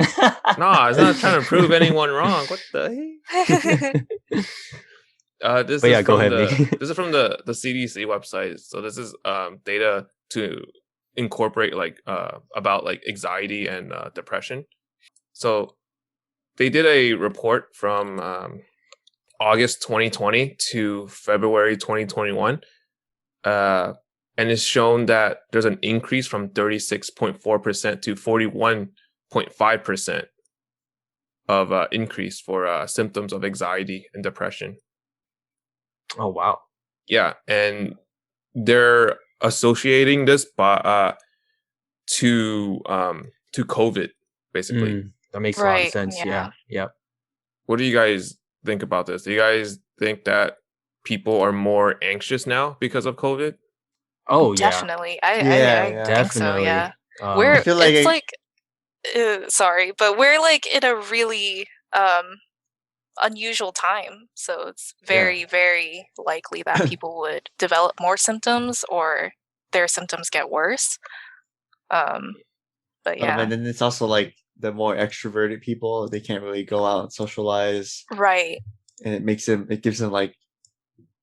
No, it's not trying to prove anyone wrong. What the heck? This is from the CDC website. So this is data to incorporate like about like anxiety and depression. So they did a report from August 2020 to February 2021. And it's shown that there's an increase from 36.4% to 41.5% of increase for symptoms of anxiety and depression. Oh wow! Yeah, and they're associating this to COVID, basically. That makes a lot of sense. Yeah. What do you guys think about this? Do you guys think that people are more anxious now because of COVID? Oh yeah, definitely. I think so. Yeah, I feel like it's like sorry, but we're like in a really unusual time, so it's very very likely that people would develop more symptoms or their symptoms get worse. But yeah, and then it's also like the more extroverted people, they can't really go out and socialize, right? And it gives them like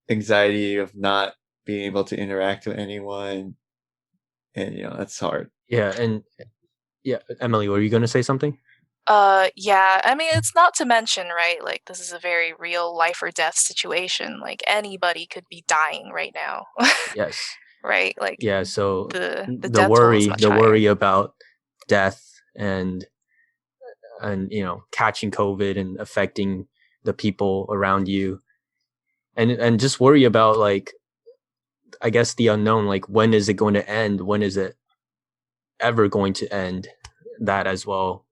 anxiety of not being able to interact with anyone, and that's hard. Emily, were you going to say something? Yeah, I mean, it's not to mention, right, like this is a very real life or death situation. Like anybody could be dying right now. Yes. Right, like so the worry about death and catching COVID and affecting the people around you, and just worry about like, I guess, the unknown, like when is it going to end, when is it ever going to end, that as well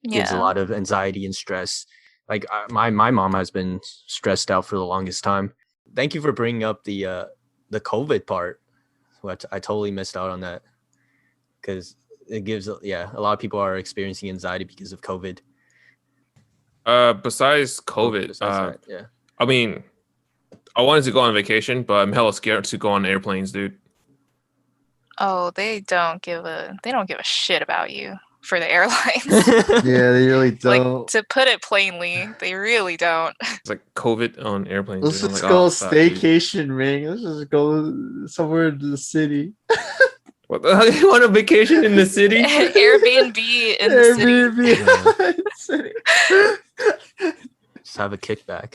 gives a lot of anxiety and stress. Like my mom has been stressed out for the longest time. Thank you for bringing up the COVID part, which I totally missed out on that, because it gives a lot of people are experiencing anxiety because of COVID. Besides COVID, I mean, I wanted to go on vacation, but I'm hella scared to go on airplanes, dude. Oh, they don't give a shit about you for the airlines. Yeah, they really don't. Like, to put it plainly, they really don't. It's like COVID on airplanes. Let's just go staycation, Ring. Let's just go somewhere in the city. What the hell? You want a vacation in the city? Airbnb in the city. Just have a kickback.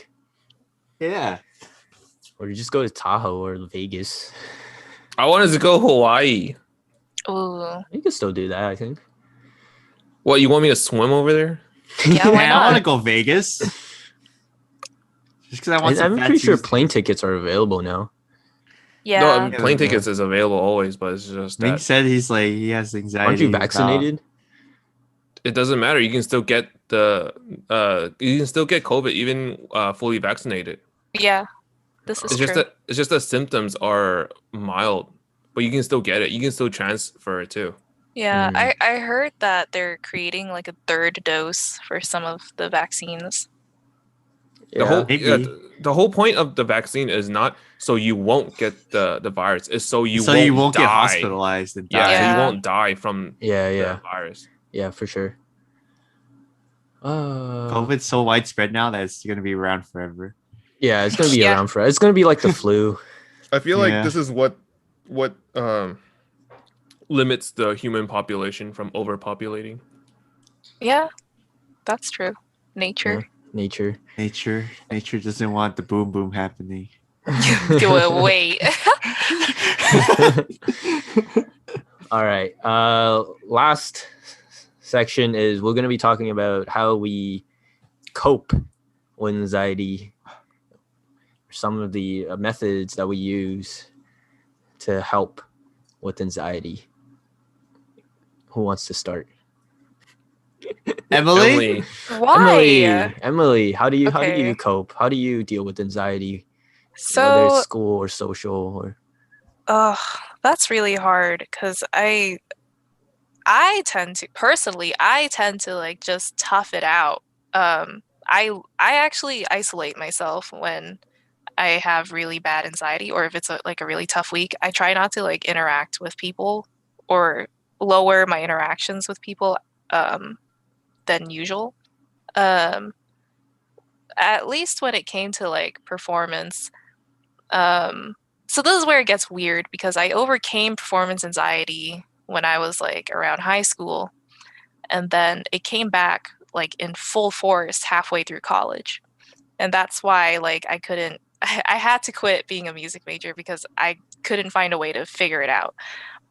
Yeah. Or you just go to Tahoe or Vegas. I wanted to go Hawaii. Ooh. You can still do that, I think. What, you want me to swim over there? Yeah, why not? I want to go Vegas. Just because I want I'm pretty sure plane tickets are available now. Yeah. No, I mean, plane tickets is available always, but it's just Ming said he has anxiety. Aren't you vaccinated? It doesn't matter. You can still get COVID even fully vaccinated. Yeah. This is true. It's just the symptoms are mild, but you can still get it. You can still transfer it too. Yeah, I heard that they're creating like a third dose for some of the vaccines. The whole point of the vaccine is not so you won't get the virus. It's so you won't get hospitalized and die. So you won't die from the virus. Yeah, for sure. COVID's so widespread now that it's going to be around forever. Yeah, it's going to be around forever. It's going to be like the flu. I feel like this is what limits the human population from overpopulating. Yeah, that's true. Nature. Nature doesn't want the boom boom happening. Wait. All right. Last section is we're going to be talking about how we cope with anxiety, some of the methods that we use to help with anxiety. Who wants to start? Emily? Why? Emily, how do you Okay. cope? How do you deal with anxiety, whether it's So, school or social or? that's really hard because I tend to like just tough it out. I actually isolate myself when I have really bad anxiety, or if it's like a really tough week. I try not to like interact with people or lower my interactions with people um, than usual. Um, at least when it came to like performance. So this is where it gets weird because I overcame performance anxiety when I was like around high school, and then it came back like in full force halfway through college. And that's why like I couldn't I had to quit being a music major because I couldn't find a way to figure it out.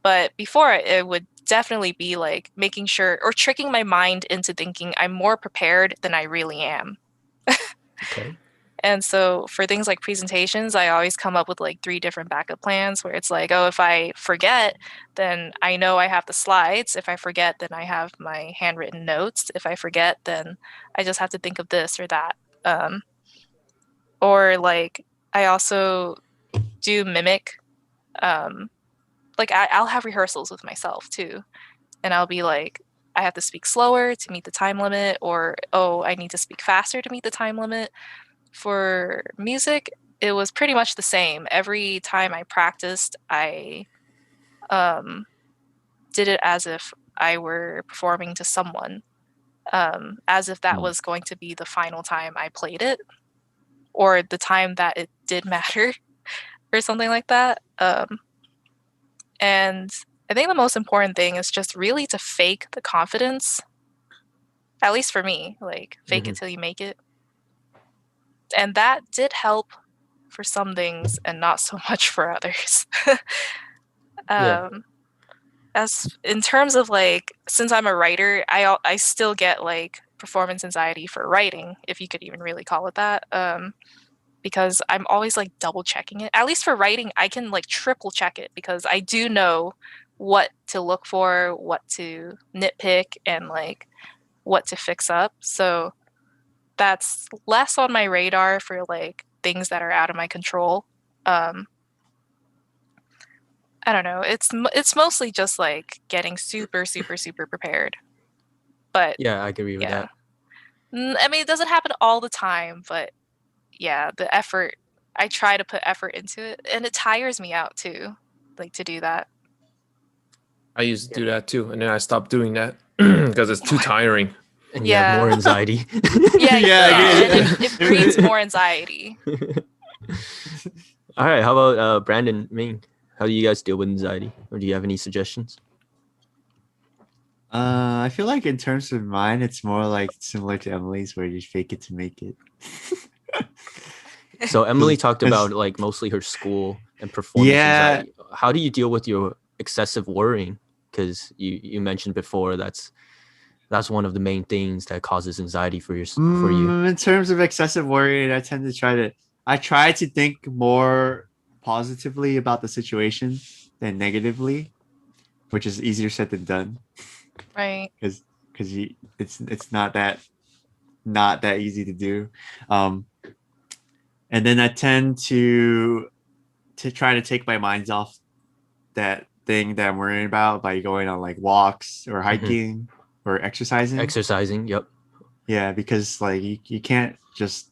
But before it would definitely be like making sure or tricking my mind into thinking I'm more prepared than I really am. Okay. And so for things like presentations, I always come up with like 3 different backup plans where it's like, oh, if I forget, then I know I have the slides. If I forget, then I have my handwritten notes. If I forget, then I just have to think of this or that. Um, or like I also do mimic. Like I'll have rehearsals with myself too, and I'll be like, I have to speak slower to meet the time limit, or oh, I need to speak faster to meet the time limit. For music, it was pretty much the same. Every time I practiced, I um, did it as if I were performing to someone, as if that was going to be the final time I played it, or the time that it did matter, or something like that. And I think the most important thing is just really to fake the confidence, at least for me, like fake it till you make it. And that did help for some things and not so much for others. Yeah. As in terms of like, since I'm a writer, I still get like performance anxiety for writing, if you could even really call it that. Because I'm always like double checking it. At least for writing, I can like triple check it because I do know what to look for, what to nitpick, and like what to fix up. So that's less on my radar for like things that are out of my control. Um, I don't know. It's mostly just like getting super, super, super prepared. But Yeah, I agree with yeah, that. I mean, it doesn't happen all the time, but yeah, the effort. I try to put effort into it, and it tires me out too, like to do that. I used to do that too, and then I stopped doing that because it's too tiring. And you have more Yeah, anxiety. yeah, Yeah, and I it breeds more anxiety. All right. How about Brandon, Ming? How do you guys deal with anxiety? Or do you have any suggestions? I feel like in terms of mine, it's more like similar to Emily's, where you fake it to make it. So Emily talked 'Cause- about like mostly her school and performance Yeah, anxiety. How do you deal with your excessive worrying? Because you mentioned before that's one of the main things that causes anxiety for you. in terms of excessive worry, I try to think more positively about the situation than negatively, which is easier said than done. Right. because it's not that easy to do. Um, and then I tend to try to take my minds off that thing that I'm worrying about by going on like walks or hiking or exercising. Exercising, yep. Yeah, because like you can't just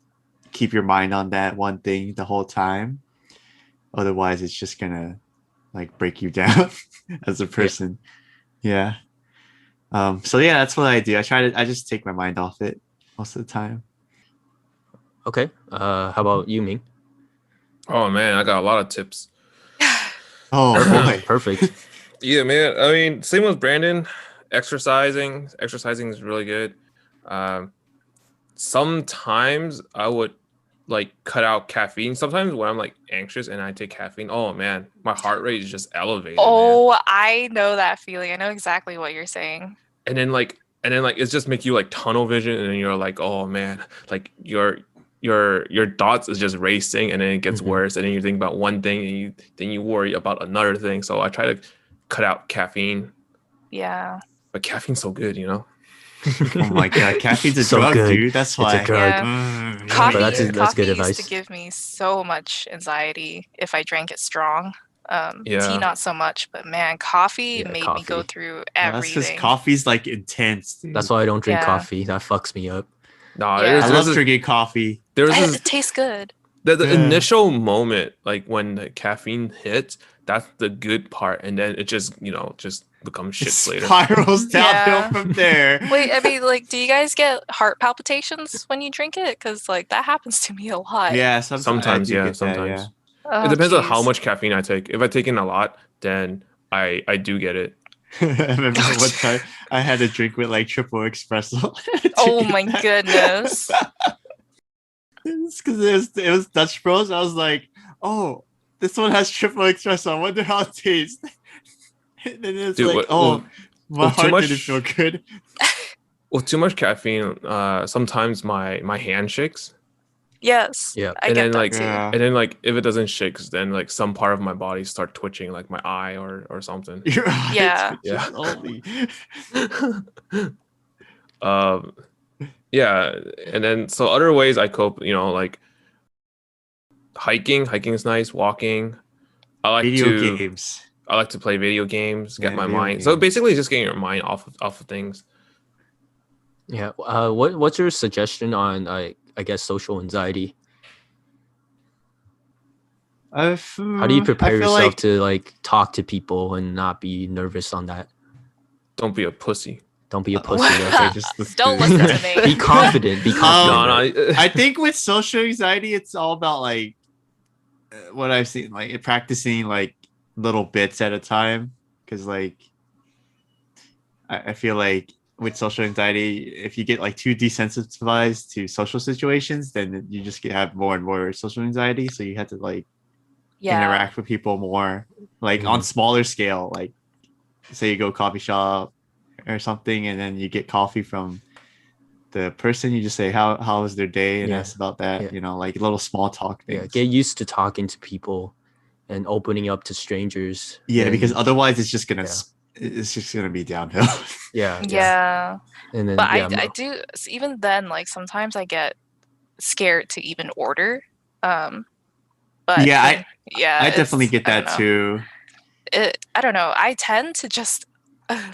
keep your mind on that one thing the whole time. Otherwise, it's just gonna like break you down as a person. Yeah. So yeah, that's what I do. I just take my mind off it most of the time. Okay. How about you, Ming? Oh man, I got a lot of tips. Oh boy. Perfect. Yeah, man. I mean, same with Brandon. Exercising is really good. Um, Sometimes I would like cut out caffeine. Sometimes when I'm like anxious and I take caffeine, oh man, my heart rate is just elevated, man. Oh, I know that feeling. I know exactly what you're saying. And then like and then like it just make you like tunnel vision, and then you're like, oh man, like your thoughts is just racing, and then it gets worse, and then you think about one thing, and you worry about another thing. So I try to cut out caffeine. Yeah. But caffeine's so good, you know. Oh my god, caffeine's a So drug, good. dude. That's why. It's a drug. Yeah. Yeah. Coffee, But that's coffee good used advice. to give me so much anxiety if I drank it strong. Tea Yeah. not so much, but man, coffee Yeah, made me go coffee. through Well, that's because everything. coffee's like intense, dude. That's why I don't drink Yeah. coffee. That fucks me up. No, Yeah. I love drinking coffee. There's It this tastes good. the Yeah. initial moment, like when the caffeine hits, that's the good part, and then it just just becomes shit It later. spirals downhill Yeah. from there. Wait, I mean, like, do you guys get heart palpitations when you drink it? Because like that happens to me a lot. Yeah, Sometimes, I do yeah, get that, sometimes. yeah. Oh, It depends on how jeez. much caffeine I take. If I take in a lot, then I do get it. I remember one time I had a drink with like triple espresso. to Oh get my that. goodness. It's because it was Dutch Bros. I was like, oh, this one has triple espresso. I wonder how it tastes. And then it's Dude, like, my well, too heart much- didn't feel good. Well, too much caffeine. Sometimes my hand shakes, Yes. Yeah. I And get then, that like, too. Yeah. and then like if it doesn't shake, then like some part of my body start twitching, like my eye or something. Your eyes Yeah. were Yeah. just only. Yeah, and then so other ways I cope, like hiking. Hiking is nice. Walking. I like Video games. I like to play video games, get Yeah, my video mind. So games. basically, just getting your mind off of things. Yeah. What's your suggestion on I guess social anxiety? How do you prepare yourself to like talk to people and not be nervous on that? Don't be a pussy. Don't be a pussy. Wow. Okay? Don't listen to me. Be confident. Be confident. No, I think with social anxiety, it's all about like what I've seen, like practicing like little bits at a time. Because like I feel like with social anxiety, if you get like too desensitized to social situations, then you just have more and more social anxiety. So you have to like interact with people more, like on smaller scale. Like say you go coffee shop or something, and then you get coffee from the person, you just say how was their day and ask about that. Like little small talk things. Yeah, get used to talking to people and opening up to strangers. Because otherwise it's just gonna be downhill. Yeah. And then But I do, even then, like sometimes I get scared to even order. But I I definitely get that too. I don't know. I tend to just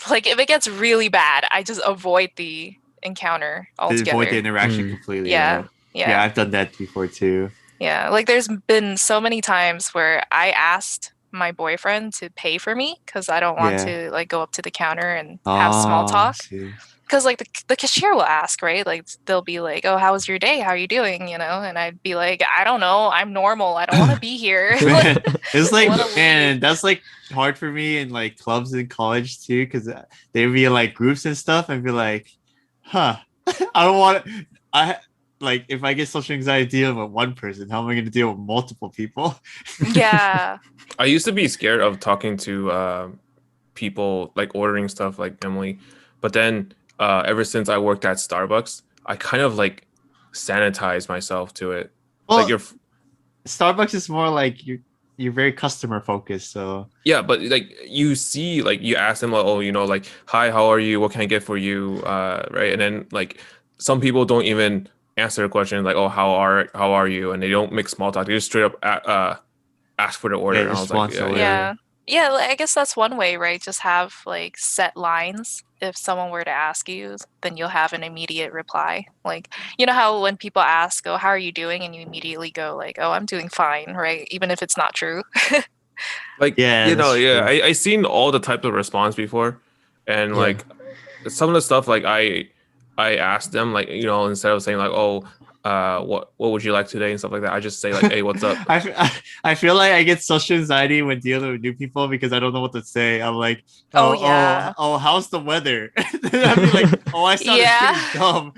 like if it gets really bad, I just avoid the encounter altogether. Avoid the interaction completely. Yeah. I've done that before too. Yeah, like there's been so many times where I asked my boyfriend to pay for me because I don't want to like go up to the counter and have small talk. Because like the cashier will ask, right? Like they'll be like, "Oh, how was your day? How are you doing?" And I'd be like, "I don't know. I'm normal. I don't want to be here." Man, it's like, wanna leave. that's like hard for me in like clubs in college too, because they'd be in like groups and stuff and be like, "Huh, I don't want to." Like if I get social anxiety dealing with one person, how am I going to deal with multiple people? Yeah. I used to be scared of talking to people, like ordering stuff like Emily, but then ever since I worked at Starbucks, I kind of like sanitized myself to it. Well, like Starbucks is more like you're very customer focused, so yeah, but like you see, like you ask them like, oh, like, hi, how are you? What can I get for you? Right, and then like some people don't even answer the question like, oh, how are you? And they don't make small talk. They just straight up ask for the order. And I was like, yeah, like, I guess that's one way, right? Just have like set lines. If someone were to ask you, then you'll have an immediate reply. Like, you know how when people ask, oh, how are you doing? And you immediately go like, oh, I'm doing fine, right? Even if it's not true. Like, I seen all the types of response before. And like some of the stuff, like I asked them, like, instead of saying like, oh, what would you like today and stuff like that, I just say like, hey, what's up? I feel like I get social anxiety when dealing with new people because I don't know what to say. I'm like, oh, how's the weather? I'd be like, oh, I sounded pretty dumb.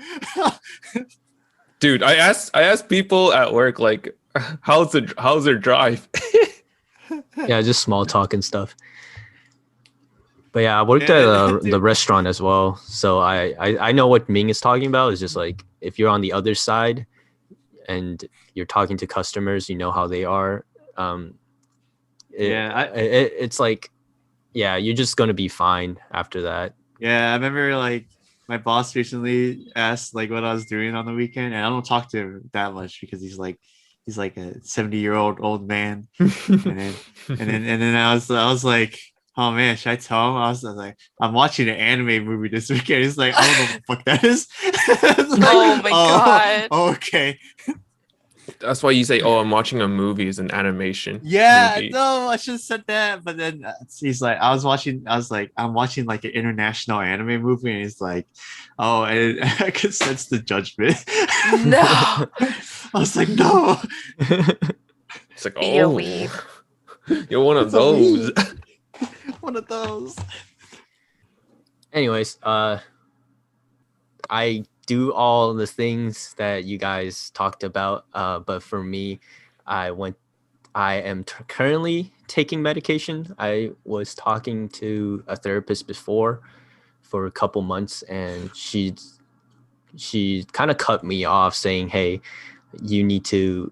Dude, I asked people at work like, how's their drive? Yeah, just small talk and stuff. But yeah, I worked at the restaurant as well, so I know what Ming is talking about. Is just like if you're on the other side and you're talking to customers, you know how they are. It's like, yeah, you're just gonna be fine after that. Yeah, I remember like my boss recently asked like what I was doing on the weekend, and I don't talk to him that much because he's like a 70-year-old old man. and then I was like, oh man, should I tell him? I was like, I'm watching an anime movie this weekend. He's like, I don't know what the fuck that is. Like, oh my god. Okay. That's why you say, "Oh, I'm watching a movie." Is an animation. Yeah, movie. no, I should have said that. But then he's like, I'm watching like an international anime movie, and he's like, oh, and I could sense the judgment. No. I was like, no. It's like, Be a oh, weeb. you're one of It's a those. One of those. Anyways, I do all the things that you guys talked about, but for me, I am currently taking medication. I was talking to a therapist before for a couple months, and she kind of cut me off saying, hey, you need to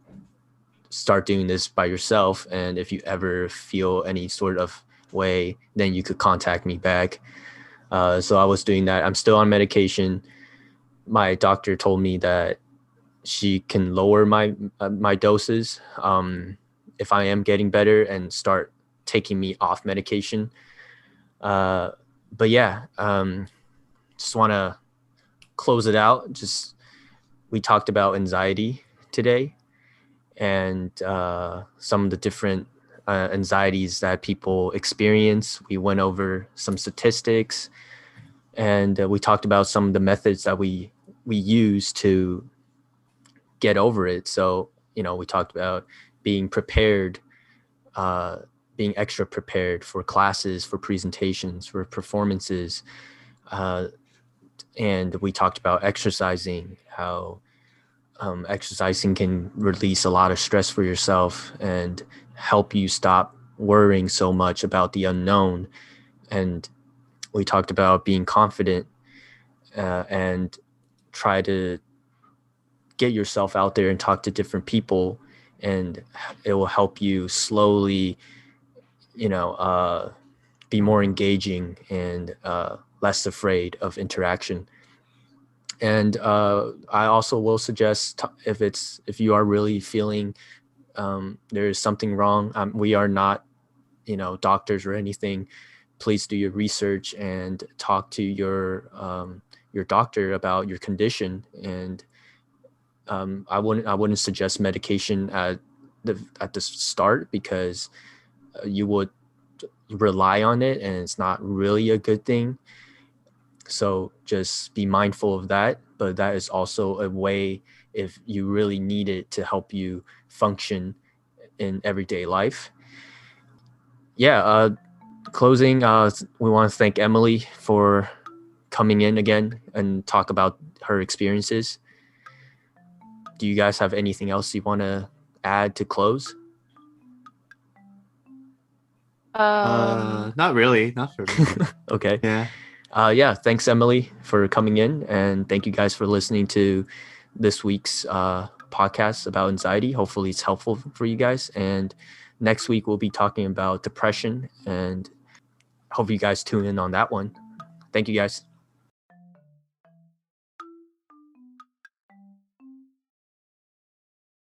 start doing this by yourself, and if you ever feel any sort of way, then you could contact me back. So I was doing that. I'm still on medication. My doctor told me that she can lower my doses if I am getting better and start taking me off medication. But yeah, just want to close it out. Just, we talked about anxiety today and some of the different anxieties that people experience. We went over some statistics, and we talked about some of the methods that we use to get over it. So, we talked about being prepared, being extra prepared for classes, for presentations, for performances. And we talked about exercising, how exercising can release a lot of stress for yourself and help you stop worrying so much about the unknown. And we talked about being confident and try to get yourself out there and talk to different people, and it will help you slowly, be more engaging and less afraid of interaction. And I also will suggest, if you are really feeling there is something wrong, we are not, doctors or anything. Please do your research and talk to your doctor about your condition. And I wouldn't suggest medication at the start, because you would rely on it, and it's not really a good thing. So just be mindful of that. But that is also a way, if you really need it, to help you function in everyday life. Yeah. Closing, we want to thank Emily for coming in again and talk about her experiences. Do you guys have anything else you want to add to close? Not really. Not for me. Okay. Yeah. Yeah. Thanks, Emily, for coming in, and thank you guys for listening to this week's podcast about anxiety. Hopefully, it's helpful for you guys. And next week we'll be talking about depression, and hope you guys tune in on that one. Thank you, guys.